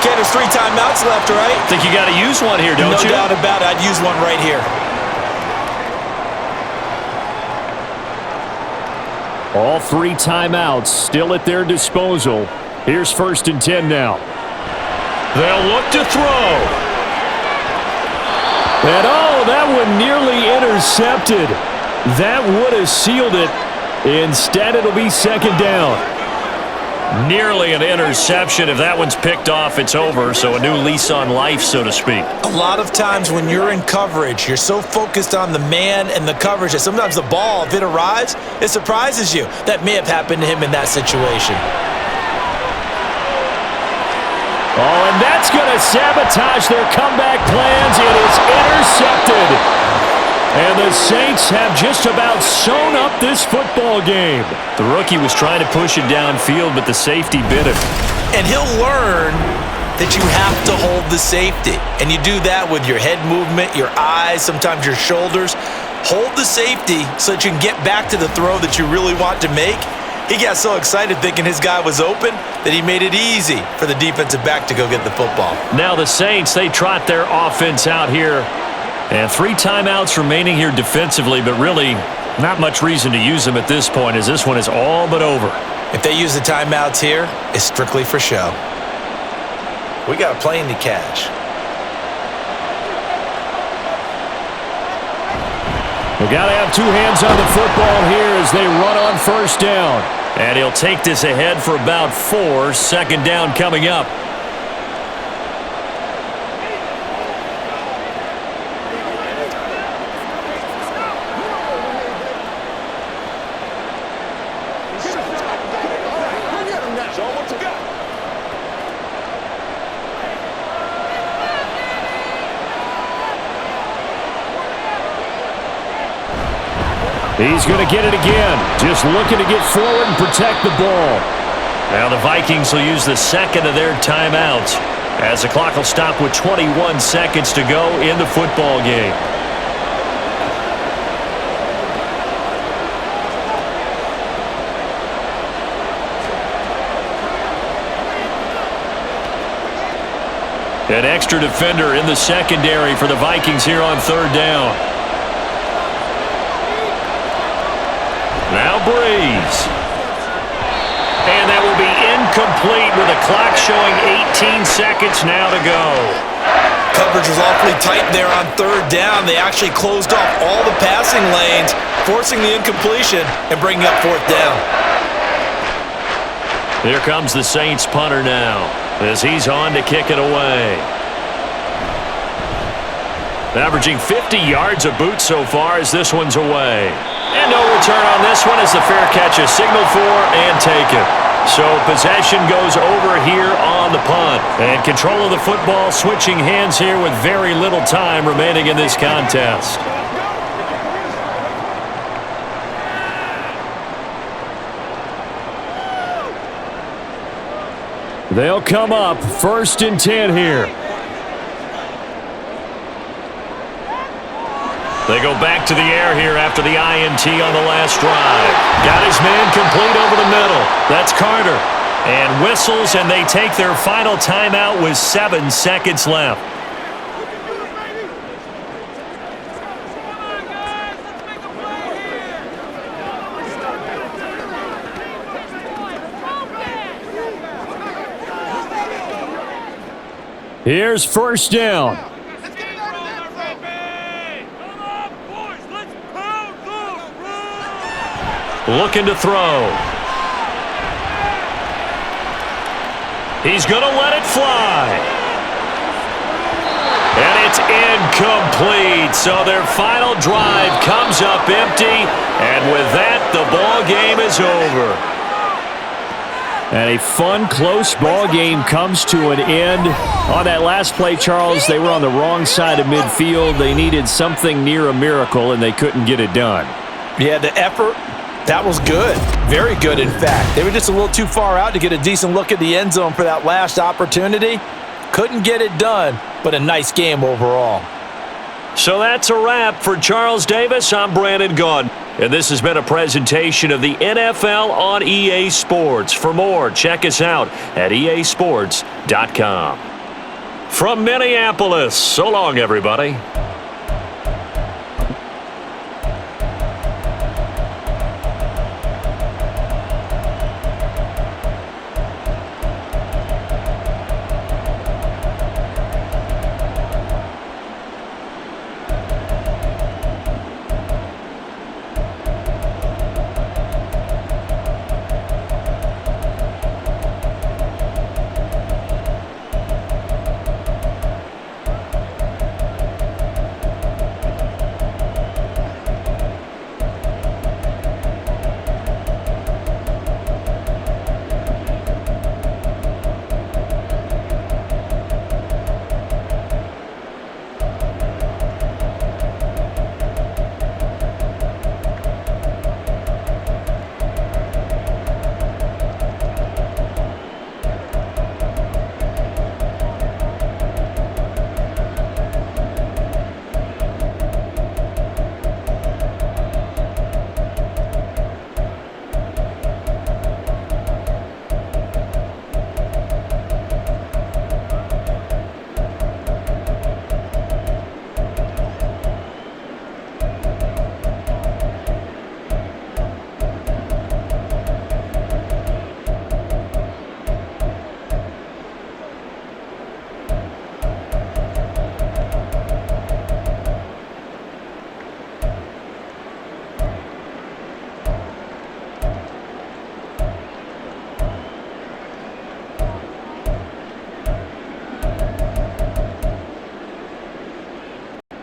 Okay, there's 3 timeouts left, right? I think you got to use one here, don't you? No doubt about it. I'd use one right here. All 3 timeouts still at their disposal. Here's 1st and 10 now. They'll look to throw. And that one nearly intercepted. That would have sealed it. Instead, it'll be 2nd down. Nearly an interception. If that one's picked off, it's over. So a new lease on life, so to speak. A lot of times when you're in coverage, you're so focused on the man and the coverage that sometimes the ball, if it arrives, it surprises you. That may have happened to him in that situation. Oh, and that's going to sabotage their comeback plans. It is intercepted. And the Saints have just about sewn up this football game. The rookie was trying to push it downfield, but the safety bit him. And he'll learn that you have to hold the safety. And you do that with your head movement, your eyes, sometimes your shoulders. Hold the safety so that you can get back to the throw that you really want to make. He got so excited thinking his guy was open that he made it easy for the defensive back to go get the football. Now the Saints, they trot their offense out here. And 3 timeouts remaining here defensively, but really not much reason to use them at this point as this one is all but over. If they use the timeouts here, it's strictly for show. We got a plane to catch. We got to have 2 hands on the football here as they run on first down. And he'll take this ahead for about 4. Second down coming up. He's going to get it again. Just looking to get forward and protect the ball. Now the Vikings will use the second of their timeouts as the clock will stop with 21 seconds to go in the football game. An extra defender in the secondary for the Vikings here on third down. Now Breeze. And that will be incomplete with a clock showing 18 seconds now to go. Coverage was awfully tight there on third down. They actually closed off all the passing lanes, forcing the incompletion and bringing up fourth down. Here comes the Saints punter now as he's on to kick it away. Averaging 50 yards a boot so far as this one's away. And no return on this one as the fair catch is signaled for and taken. So possession goes over here on the punt. And control of the football switching hands here with very little time remaining in this contest. They'll come up 1st and 10 here. They go back to the air here after the INT on the last drive. Got his man complete over the middle. That's Carter. And whistles, and they take their final timeout with 7 seconds left. Here's first down. Looking to throw. He's going to let it fly. And it's incomplete. So their final drive comes up empty. And with that, the ball game is over. And a fun, close ball game comes to an end. On that last play, Charles, they were on the wrong side of midfield. They needed something near a miracle, and they couldn't get it done. Yeah, the effort, that was good. Very good, in fact. They were just a little too far out to get a decent look at the end zone for that last opportunity. Couldn't get it done, but a nice game overall. So that's a wrap for Charles Davis. I'm Brandon Gaudin. And this has been a presentation of the NFL on EA Sports. For more, check us out at easports.com. From Minneapolis, so long, everybody.